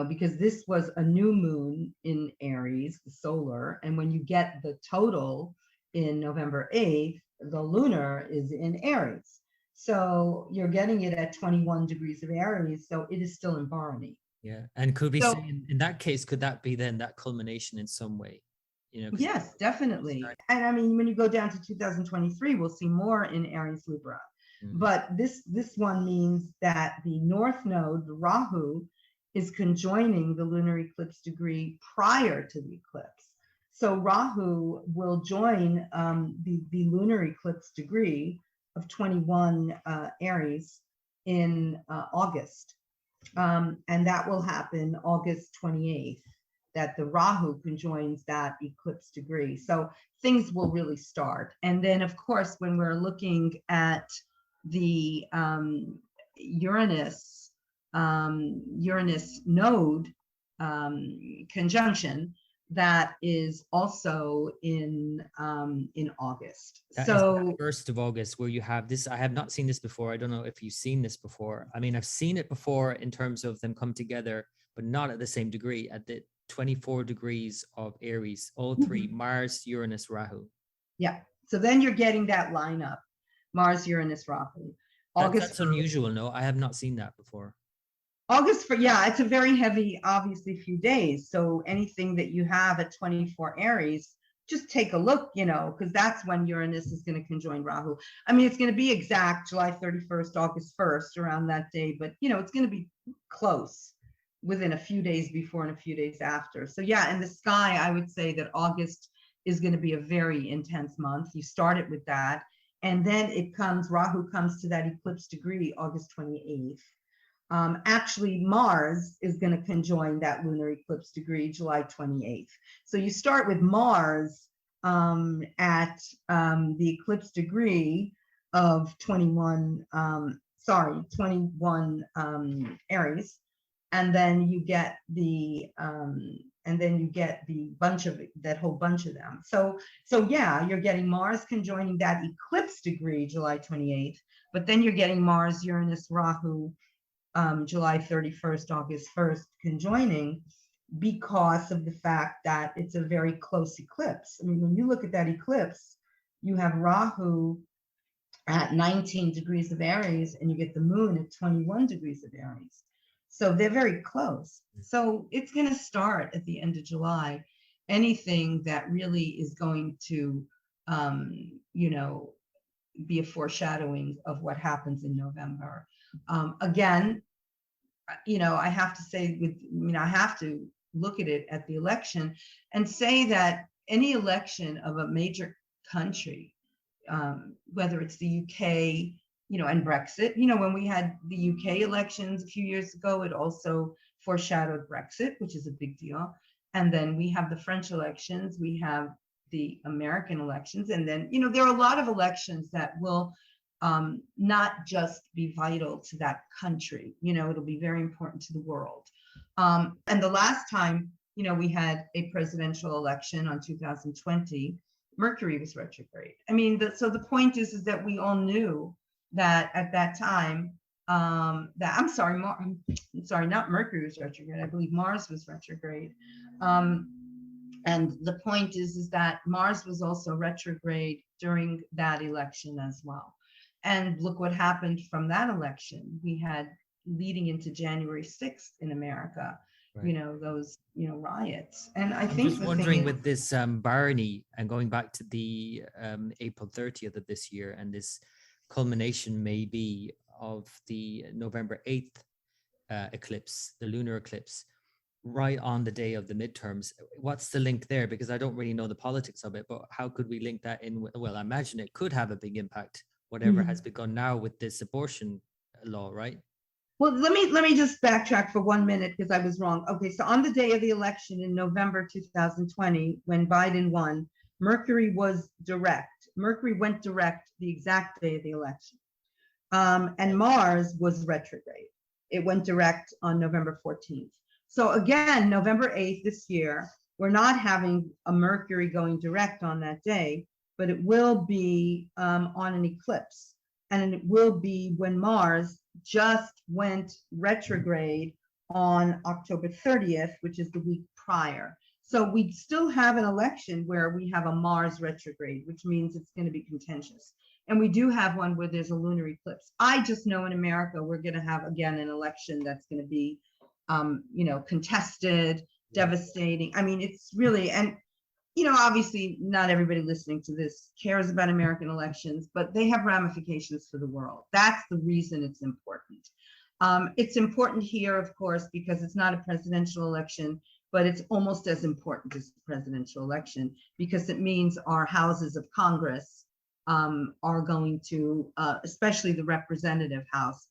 because this was a new moon in Aries, the solar, and when you get the total in November 8th, the lunar is in Aries. So you're getting it at 21 degrees of Aries, so it is still in Bharani. Yeah, and could we say in that case, could that be then that culmination in some way? Yes, definitely. And I mean, when you go down to 2023, we'll see more in Aries Libra. But this one means that the North Node, the Rahu, is conjoining the lunar eclipse degree prior to the eclipse. So Rahu will join the lunar eclipse degree of 21 Aries in August. And that will happen August 28th. that the Rahu conjoins that eclipse degree. So things will really start. And then, of course, when we're looking at the Uranus Uranus node conjunction, that is also in August. That is So 1st of August, where you have this. I have not seen this before. I don't know if you've seen this before. I mean, I've seen it before in terms of them come together, but not at the same degree. At the 24 degrees of Aries, all three, Mars, Uranus, Rahu. yeah, so then you're getting that lineup, Mars, Uranus, Rahu. That's unusual. No, I have not seen that before. August for, yeah, it's a very heavy, obviously, few days. So anything that you have at 24 Aries, just take a look, because that's when Uranus is going to conjoin Rahu. I mean, it's going to be exact July 31st, August 1st, around that day, but it's going to be close within a few days before and a few days after. So yeah, in the sky, I would say that August is going to be a very intense month. You start it with that, and then Rahu comes to that eclipse degree August 28th. Actually, Mars is going to conjoin that lunar eclipse degree July 28th. So you start with Mars at the eclipse degree of 21 Aries, and then you get the bunch of that whole bunch of them. So yeah, you're getting Mars conjoining that eclipse degree July 28th, but then you're getting Mars, Uranus, Rahu, July 31st, August 1st conjoining, because of the fact that it's a very close eclipse. I mean, when you look at that eclipse, you have Rahu at 19 degrees of Aries, and you get the moon at 21 degrees of Aries. So they're very close. So it's going to start at the end of July. Anything that really is going to, be a foreshadowing of what happens in November. Again, I have to say, I have to look at it at the election and say that any election of a major country, whether it's the UK, and Brexit, when we had the UK elections a few years ago, it also foreshadowed Brexit, which is a big deal. And then we have the French elections, we have the American elections, and then, there are a lot of elections that will not just be vital to that country, it'll be very important to the world. And the last time, we had a presidential election on 2020, Mercury was retrograde. I mean, so the point is that we all knew that at that time, not Mercury was retrograde. I believe Mars was retrograde. And the point is that Mars was also retrograde during that election as well. And look what happened from that election. We had, leading into January 6th in America, right, those, riots. And I'm just wondering with this Barney, and going back to the April 30th of this year, and this culmination maybe of the November 8th eclipse, the lunar eclipse, right on the day of the midterms. What's the link there? Because I don't really know the politics of it, but how could we link that in? Well, I imagine it could have a big impact, whatever has begun now with this abortion law, right? Well, let me just backtrack for 1 minute, because I was wrong. Okay, so on the day of the election in November 2020, when Biden won, Mercury was direct. Mercury went direct the exact day of the election. And Mars was retrograde. It went direct on November 14th. So again, November 8th this year, we're not having a Mercury going direct on that day, but it will be on an eclipse. And it will be when Mars just went retrograde on October 30th, which is the week prior. So we still have an election where we have a Mars retrograde, which means it's going to be contentious. And we do have one where there's a lunar eclipse. I just know in America, we're going to have, again, an election that's going to be, contested, devastating. I mean, it's really, and, obviously not everybody listening to this cares about American elections, but they have ramifications for the world. That's the reason it's important. It's important here, of course, because it's not a presidential election, but it's almost as important as the presidential election, because it means our houses of Congress are going to, especially the representative house,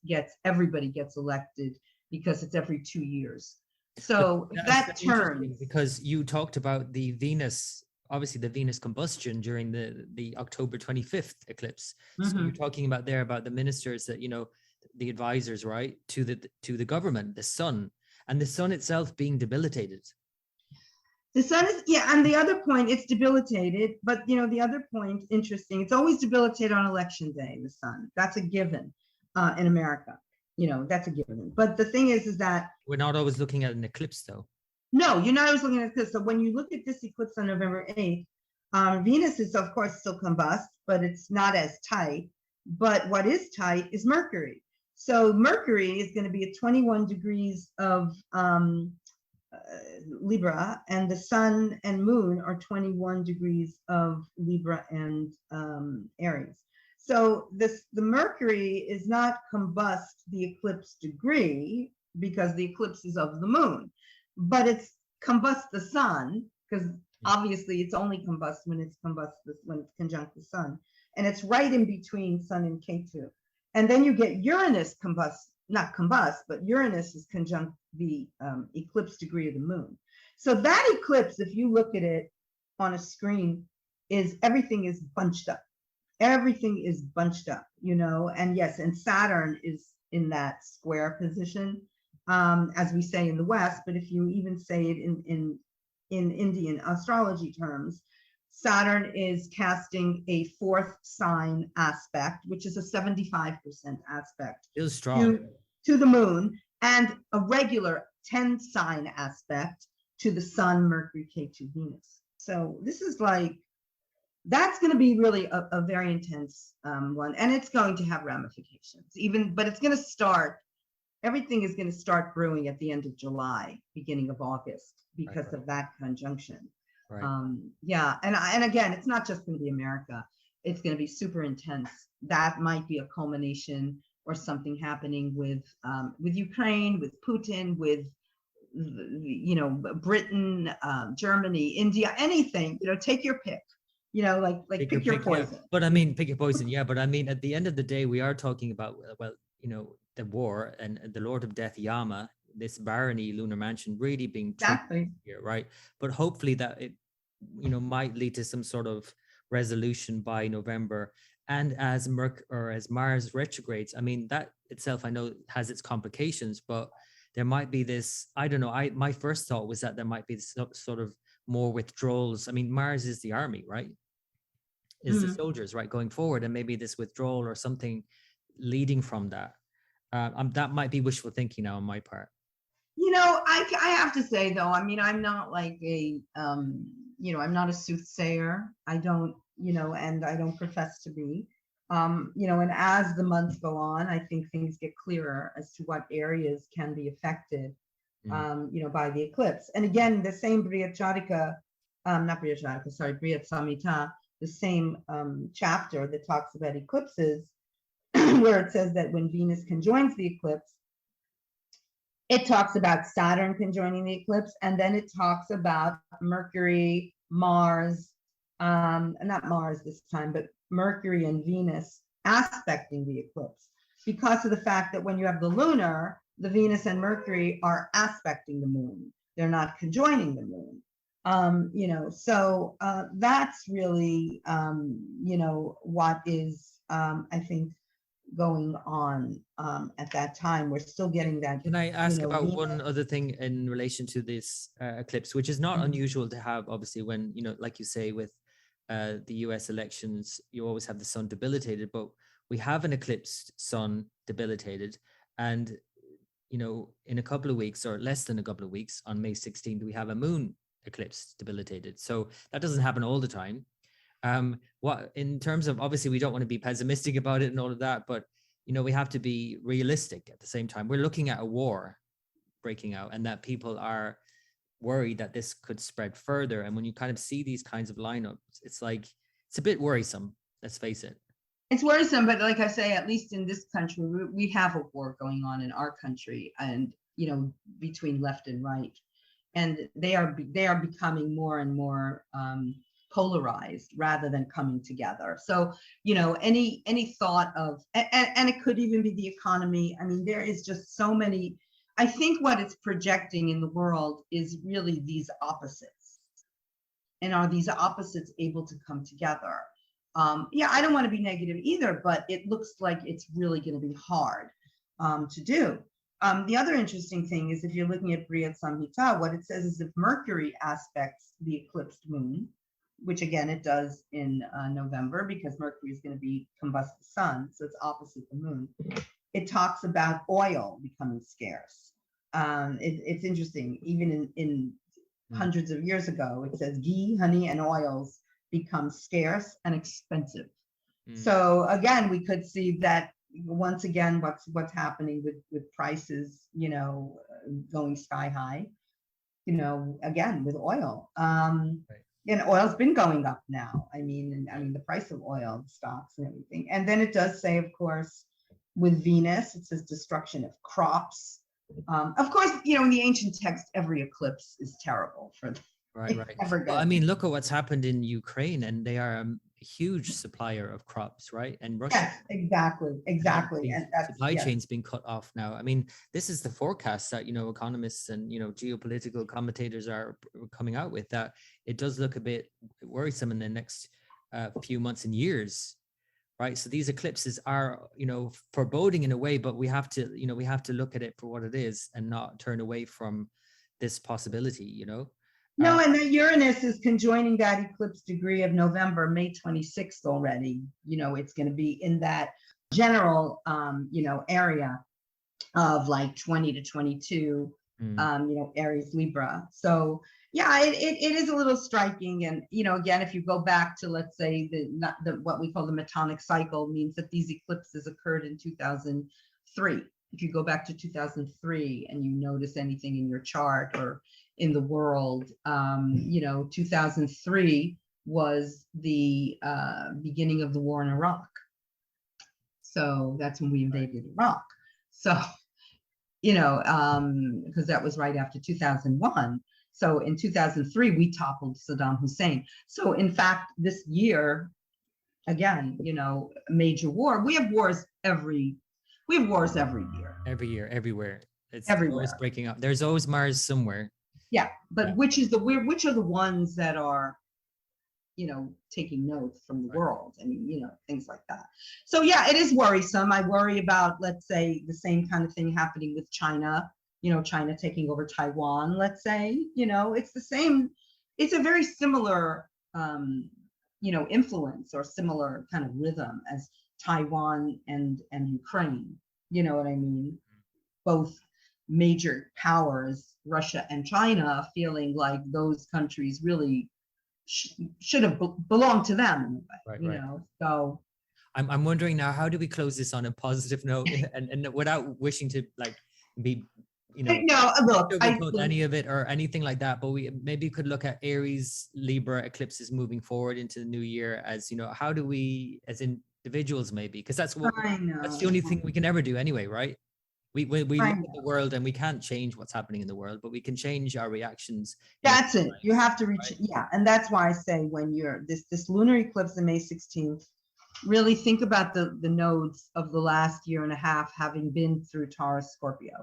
everybody gets elected, because it's every 2 years. But So if that's that very interesting turns, because you talked about the Venus, obviously the Venus combustion during the October 25th eclipse. So you're mhm. talking about there about the ministers that, the advisors, right, to the government, the sun, and the sun itself being debilitated. The sun is, yeah, and the other point, it's debilitated, but the other point, interesting, it's always debilitated on election day, the sun. That's a given in America. That's a given. But the thing is that We're not always looking at an eclipse, though. no, you're not always looking at this. So when you look at this eclipse on November 8th, Venus is, of course, still combust, but it's not as tight. But what is tight is Mercury. So Mercury is going to be at 21 degrees of Libra, and the sun and moon are 21 degrees of Libra and Aries. So the Mercury is not combust the eclipse degree because the eclipse is of the moon, but it's combust the sun because obviously it's only combust when it's conjunct the sun, and it's right in between sun and K2. And then you get Uranus not combust, but Uranus is conjunct the eclipse degree of the moon. So that eclipse, if you look at it on a screen, everything is bunched up. Everything is bunched up, and yes, and Saturn is in that square position, as we say in the West, but if you even say it in Indian astrology terms, Saturn is casting a fourth sign aspect, which is a 75% aspect Feels strong. to the moon, and a regular 10 sign aspect to the sun, Mercury, K2, Venus. So this is that's going to be really a very intense one, and it's going to have ramifications but it's going to start, everything is going to start brewing at the end of July, beginning of August, because of that conjunction. Right. Yeah, and again, it's not just going to be America. It's going to be super intense. That might be a culmination or something happening with Ukraine, with Putin, with Britain, Germany, India, anything. Take your pick. Pick your poison. Yeah. But I mean, pick your poison. Yeah, but I mean, at the end of the day, we are talking about the war and the Lord of Death, Yama, this barony lunar mansion really being exactly here, right? But hopefully that it might lead to some sort of resolution by November. And as Mars retrogrades, I mean, that itself I know has its complications, but there might be this, I don't know, my first thought was that there might be this sort of more withdrawals. I mean, Mars is the army, right? Is the soldiers, right, going forward, and maybe this withdrawal or something leading from that. That might be wishful thinking now on my part. I have to say though, I mean, I'm not like I'm not a soothsayer. I don't, and I don't profess to be. And as the months go on, I think things get clearer as to what areas can be affected, by the eclipse. And again, the same Brihat Samhita, the same chapter that talks about eclipses, where it says that when Venus conjoins the eclipse, it talks about Saturn conjoining the eclipse, and then it talks about Mercury, Mars, not Mars this time, but Mercury and Venus aspecting the eclipse, because of the fact that when you have the lunar, the Venus and Mercury are aspecting the moon. They're not conjoining the moon. So that's really, what is, I think, going on at that time. We're still getting that. Can I ask about one other thing in relation to this eclipse, which is not unusual to have, obviously, when, like you say, with the US elections, you always have the sun debilitated, but we have an eclipsed sun debilitated. And, in a couple of weeks or less than a couple of weeks, on May 16th, we have a moon eclipse debilitated. So that doesn't happen all the time. What, in terms of, obviously we don't want to be pessimistic about it and all of that, but we have to be realistic at the same time. We're looking at a war breaking out, and that people are worried that this could spread further. And when you kind of see these kinds of lineups, it's a bit worrisome, let's face it. It's worrisome, but like I say, at least in this country, we have a war going on in our country, and between left and right, and they are becoming more and more polarized rather than coming together. So any thought of, and it could even be the economy. I mean, there is just so many. I think what it's projecting in the world is really these opposites. And are these opposites able to come together? Yeah, I don't want to be negative either, but it looks like it's really going to be hard to do. The other interesting thing is if you're looking at Brihad Samhita, what it says is if Mercury aspects the eclipsed moon, which again it does in November because Mercury is going to be combust the sun, so it's opposite the moon. It talks about oil becoming scarce. It's interesting, even in hundreds of years ago, it says ghee, honey, and oils become scarce and expensive. So again, we could see that once again, what's happening with prices, going sky high, again with oil. And oil's been going up now. I mean, the price of oil, stocks and everything. And then it does say, of course, with Venus, it says destruction of crops. Of course, in the ancient text, every eclipse is terrible for them. Right. Well, I mean, look at what's happened in Ukraine, and they are a huge supplier of crops, right? And Russia. Yes, exactly. And that's, supply chains being cut off now. I mean, this is the forecast that economists and geopolitical commentators are coming out with, that it does look a bit worrisome in the next few months and years. Right. So these eclipses are, foreboding in a way, but we have to look at it for what it is and not turn away from this possibility, No, and that Uranus is conjoining that eclipse degree of November, May 26th already. It's going to be in that general, area of like 20 to 22, Aries Libra. So yeah, it is a little striking. And, again, if you go back to, let's say, what we call the Metonic cycle, means that these eclipses occurred in 2003. If you go back to 2003 and you notice anything in your chart or in the world, 2003 was the beginning of the war in Iraq. So that's when we invaded Iraq. So, because that was right after 2001. So in 2003, we toppled Saddam Hussein. So in fact, this year, again, major war. We have wars every year. Every year, everywhere. It's everywhere. Always breaking up. There's always Mars somewhere. Yeah, but which are the ones that are, taking notes from the world? I mean, things like that. So yeah, it is worrisome. I worry about, let's say, the same kind of thing happening with China. China taking over Taiwan, let's say. It's the same. It's a very similar, influence or similar kind of rhythm as Taiwan and Ukraine. You know what I mean? Both major powers, Russia and China, feeling like those countries really should have belonged to them. Right. So I'm wondering now, how do we close this on a positive note and without wishing to be no, look, any of it or anything like that, but we maybe could look at Aries Libra eclipses moving forward into the new year as how do we as individuals, maybe, because that's the only thing we can ever do anyway, right? We look at the world and we can't change what's happening in the world, but we can change our reactions. That's it. You have to reach, right? And that's why I say when you're this lunar eclipse on May 16th, really think about the nodes of the last year and a half having been through Taurus, Scorpio.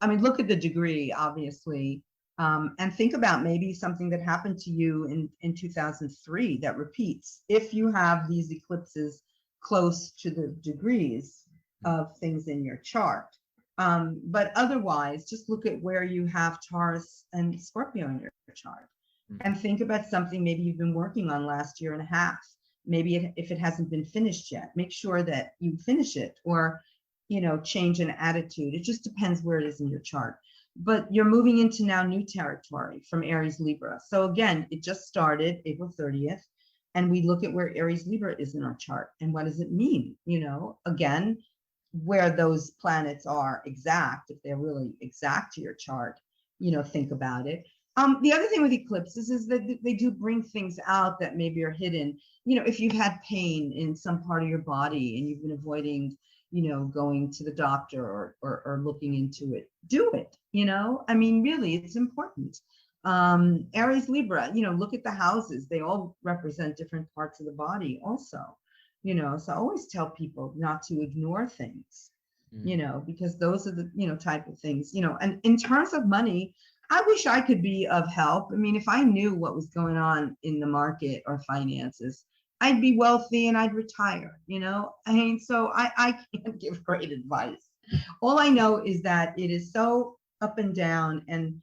I mean, look at the degree, obviously, and think about maybe something that happened to you in 2003 that repeats if you have these eclipses close to the degrees of things in your chart. But otherwise, just look at where you have Taurus and Scorpio in your chart and think about something maybe you've been working on last year and a half. Maybe if it hasn't been finished yet, make sure that you finish it, or change an attitude. It just depends where it is in your chart. But you're moving into now new territory from Aries Libra. So again, it just started April 30th. And we look at where Aries Libra is in our chart. And what does it mean? Again, where those planets are exact, if they're really exact to your chart, think about it. The other thing with eclipses is that they do bring things out that maybe are hidden. If you've had pain in some part of your body and you've been avoiding going to the doctor or looking into it, do it. I mean, really, it's important. Aries Libra, look at the houses. They all represent different parts of the body also, so I always tell people not to ignore things. Mm. because those are the, type of things, and in terms of money, I wish I could be of help. I mean, if I knew what was going on in the market or finances, I'd be wealthy and I'd retire, I mean, so I can't give great advice. All I know is that it is so up and down, and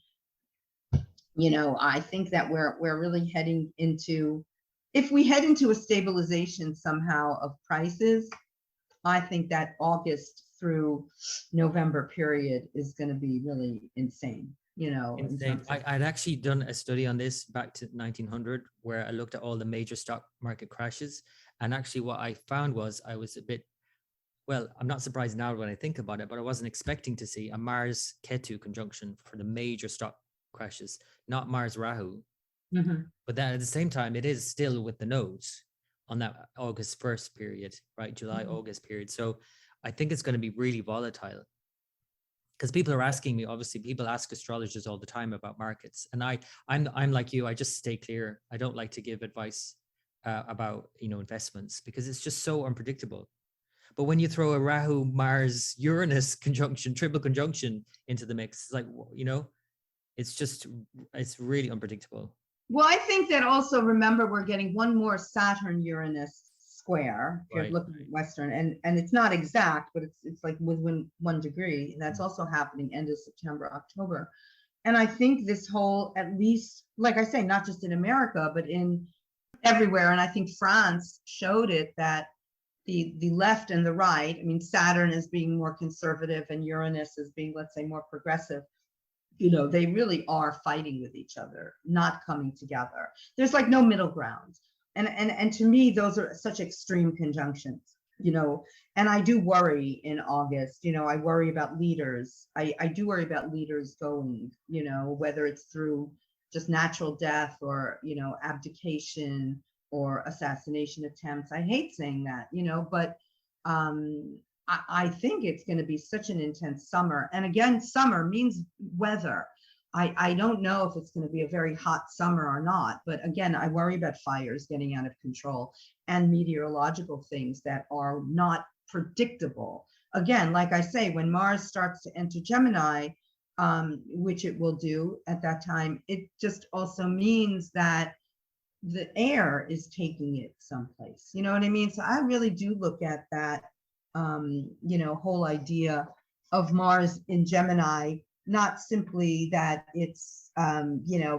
I think that we're really heading into, if we head into a stabilization somehow of prices, I think that August through November period is going to be really insane, in Insane. terms of. I'd actually done a study on this back to 1900 where I looked at all the major stock market crashes. And actually, what I found was I was a bit, well, I'm not surprised now when I think about it, but I wasn't expecting to see a Mars Ketu conjunction for the major stock crashes, not Mars Rahu. Mhm. But then at the same time, it is still with the nodes on that August 1st period, right? July, Mhm. August period. So I think it's going to be really volatile because people are asking me, obviously people ask astrologers all the time about markets, and I'm like you, I just stay clear. I don't like to give advice about investments because it's just so unpredictable. But when you throw a Rahu Mars Uranus conjunction, triple conjunction into the mix, it's like, it's just, it's really unpredictable. Well, I think that also, remember, we're getting one more Saturn Uranus square if you're Right. looking at Western, and it's not exact, but it's like within 1 degree, and that's also happening end of September, October. And I think this whole, at least, like I say, not just in America, but in everywhere, and I think France showed it, that the left and the right, I mean, Saturn is being more conservative and Uranus is being, let's say, more progressive. They really are fighting with each other, not coming together. There's like no middle ground. And to me, those are such extreme conjunctions, and I do worry in August. I worry about leaders. I do worry about leaders going, whether it's through just natural death or, abdication or assassination attempts. I hate saying that, but I think it's going to be such an intense summer. And again, summer means weather. I don't know if it's going to be a very hot summer or not, but again, I worry about fires getting out of control and meteorological things that are not predictable. Again, like I say, when Mars starts to enter Gemini, which it will do at that time, it just also means that the air is taking it someplace. You know what I mean? So I really do look at that, whole idea of Mars in Gemini, not simply that it's,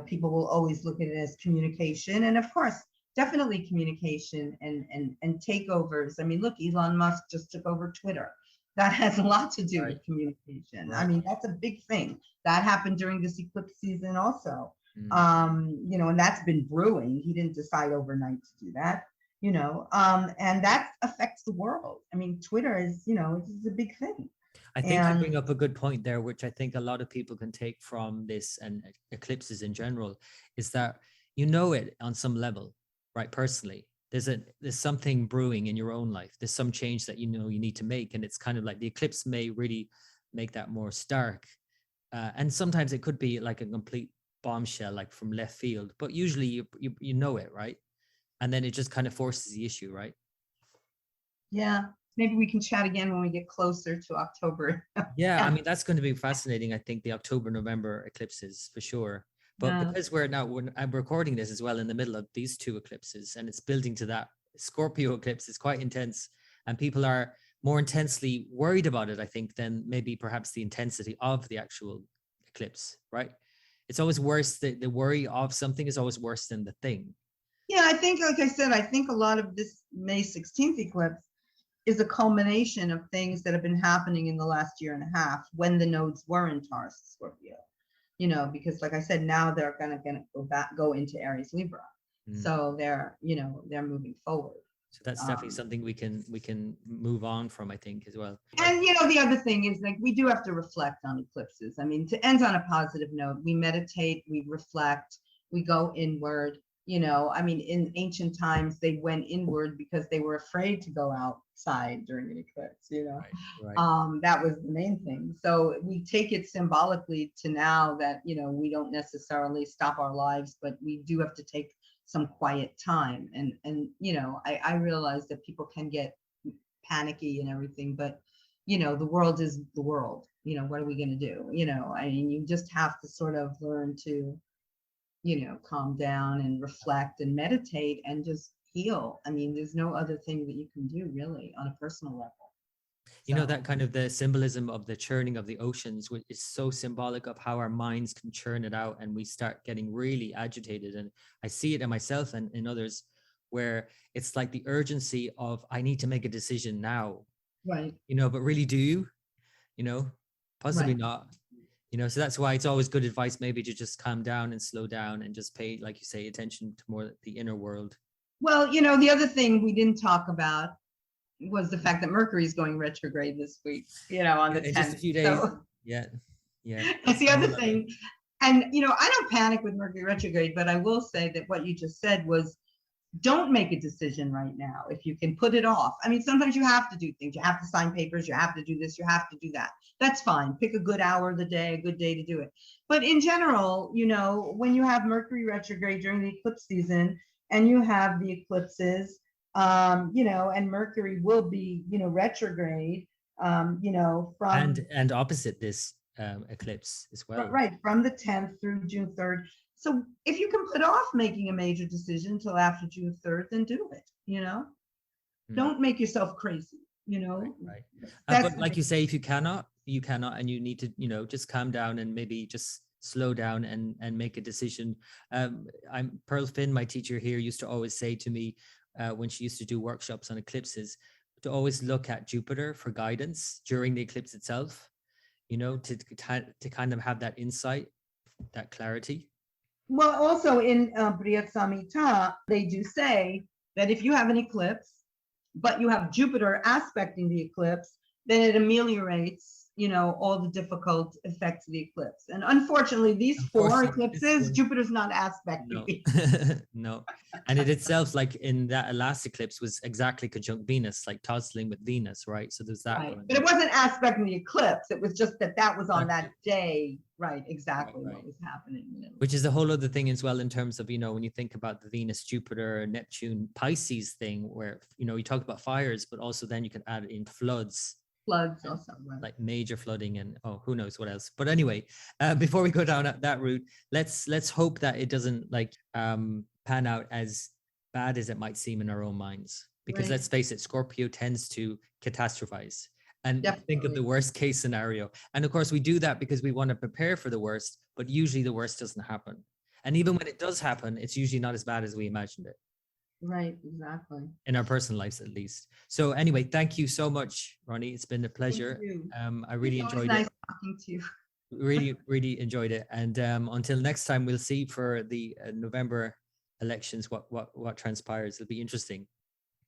people will always look at it as communication. And of course, definitely communication and takeovers. I mean, look, Elon Musk just took over Twitter. That has a lot to do with communication. I mean, that's a big thing. That happened during this eclipse season also. And that's been brewing. He didn't decide overnight to do that, and that affects the world. I mean, Twitter is, it's a big thing. I think you bring up a good point there, which I think a lot of people can take from this and eclipses in general, is that it on some level, right? Personally, there's something brewing in your own life. There's some change that you need to make, and it's kind of like the eclipse may really make that more stark. And sometimes it could be like a complete bombshell, like from left field, but usually you know it, right? And then it just kind of forces the issue, right? Yeah, maybe we can chat again when we get closer to October. Yeah, I mean, that's going to be fascinating. I think the October, November eclipses for sure. But because when I'm recording this as well in the middle of these two eclipses, and it's building to that Scorpio eclipse, is quite intense, and people are more intensely worried about it, I think, than maybe perhaps the intensity of the actual eclipse, right? It's always worse. The worry of something is always worse than the thing. Yeah, I think, like I said, I think a lot of this May 16th eclipse is a culmination of things that have been happening in the last year and a half when the nodes were in Taurus, Scorpio. Because like I said, now they're gonna go into Aries, Libra. So they're moving forward. So that's definitely something we can move on from, I think, as well. And the other thing is, like, we do have to reflect on eclipses. I mean, to end on a positive note, we meditate, we reflect, we go inward. I mean, in ancient times, they went inward because they were afraid to go outside during an eclipse. Right. That was the main thing. So we take it symbolically to now that we don't necessarily stop our lives, but we do have to take some quiet time. And I realize that people can get panicky and everything, but the world is the world. What are we going to do? I mean, you just have to sort of learn to, calm down and reflect and meditate and just heal. I mean, there's no other thing that you can do really on a personal level. That kind of the symbolism of the churning of the oceans, which is so symbolic of how our minds can churn it out and we start getting really agitated. And I see it in myself and in others where it's like the urgency of, I need to make a decision now. Right. But really, do you? Possibly Right. not. So that's why it's always good advice maybe to just calm down and slow down and just pay, like you say, attention to more the inner world. Well, the other thing we didn't talk about was the fact that Mercury is going retrograde this week, on the 10th. Just a few days. So, yeah. That's the other thing. And, I don't panic with Mercury retrograde, but I will say that what you just said was, don't make a decision right now if you can put it off. I mean, sometimes you have to do things. You have to sign papers. You have to do this. You have to do that. That's fine. Pick a good hour of the day, a good day to do it. But in general, when you have Mercury retrograde during the eclipse season and you have the eclipses, and Mercury will be, retrograde, from and opposite this eclipse as well. Right, from the 10th through June 3rd. So if you can put off making a major decision until after June 3rd, then do it, Don't make yourself crazy, Right. But like you say, if you cannot, and you need to, just calm down and maybe just slow down and make a decision. Pearl Finn, my teacher here, used to always say to me when she used to do workshops on eclipses, to always look at Jupiter for guidance during the eclipse itself, to kind of have that insight, that clarity. Well, also in Brihat Samhita, they do say that if you have an eclipse, but you have Jupiter aspecting the eclipse, then it ameliorates, all the difficult effects of the eclipse. And unfortunately, these 4 eclipses, Jupiter's not aspecting. No. No. And it itself, like in that last eclipse, was exactly conjunct Venus, like tussling with Venus, right? So there's that one. But it wasn't aspecting the eclipse. It was just that was on that day. Right, exactly right. What was happening. Which is a whole other thing as well in terms of, when you think about the Venus, Jupiter, Neptune, Pisces thing, where, you talk about fires, but also then you can add in floods also, right. Like major flooding and who knows what else. But anyway, before we go down that route, let's hope that it doesn't pan out as bad as it might seem in our own minds, because let's face it, Scorpio tends to catastrophize and think of the worst case scenario. And of course we do that because we want to prepare for the worst, but usually the worst doesn't happen. And even when it does happen, it's usually not as bad as we imagined it. Right, exactly. In our personal lives, at least. So anyway, thank you so much, Ronnie. It's been a pleasure. I really enjoyed it. Nice talking to you. Really enjoyed it. And until next time, we'll see for the November elections what transpires. It'll be interesting.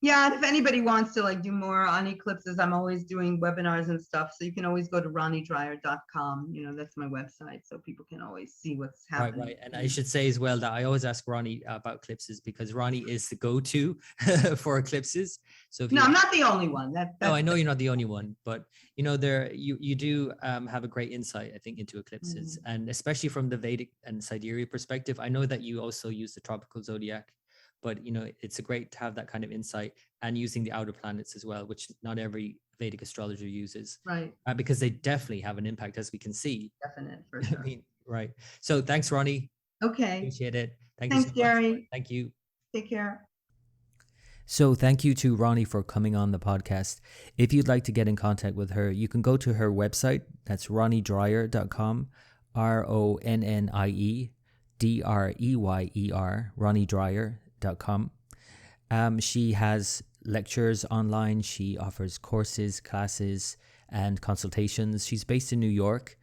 Yeah, and if anybody wants to do more on eclipses, I'm always doing webinars and stuff. So you can always go to ronniedreyer.com. That's my website, so people can always see what's happening. Right. And I should say as well that I always ask Ronnie about eclipses because Ronnie is the go-to for eclipses. So if I'm not the only one. No, I know you're not the only one, but there you do have a great insight, I think, into eclipses, and especially from the Vedic and sidereal perspective. I know that you also use the tropical zodiac. But, it's a great to have that kind of insight and using the outer planets as well, which not every Vedic astrologer uses. Right. Because they definitely have an impact, as we can see. Definite, for sure. Right. So thanks, Ronnie. Okay. Appreciate it. Thanks, so Gary. Much. Thank you. Take care. So thank you to Ronnie for coming on the podcast. If you'd like to get in contact with her, you can go to her website. That's ronniedreyer.com, RONNIEDREYER, ronniedreyer.com. She has lectures online. She offers courses, classes, and consultations. She's based in New York,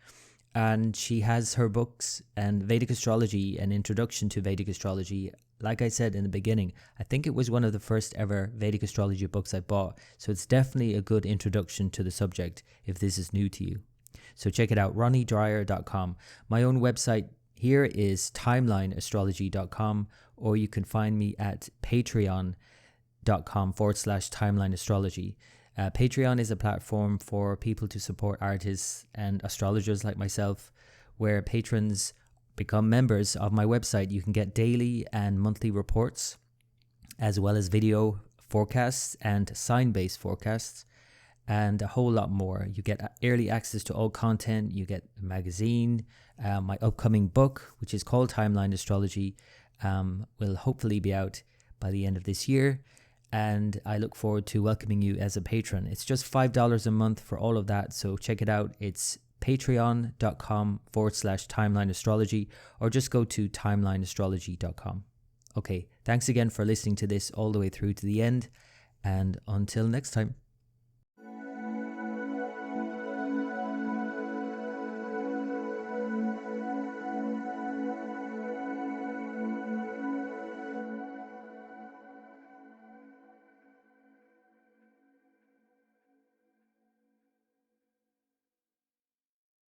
and she has her books and Vedic Astrology, an introduction to Vedic Astrology. Like I said in the beginning, I think it was one of the first ever Vedic Astrology books I bought. So it's definitely a good introduction to the subject if this is new to you. So check it out, ronniedreyer.com. My own website here is timelineastrology.com, or you can find me at patreon.com/timelineastrology. Patreon is a platform for people to support artists and astrologers like myself, where patrons become members of my website. You can get daily and monthly reports, as well as video forecasts and sign-based forecasts. and a whole lot more. You get early access to all content, you get a magazine, my upcoming book, which is called Timeline Astrology, will hopefully be out by the end of this year, and I look forward to welcoming you as a patron. It's just $5 a month for all of that, so check it out. It's patreon.com/Timeline Astrology, or just go to timelineastrology.com. Okay, thanks again for listening to this all the way through to the end, and until next time.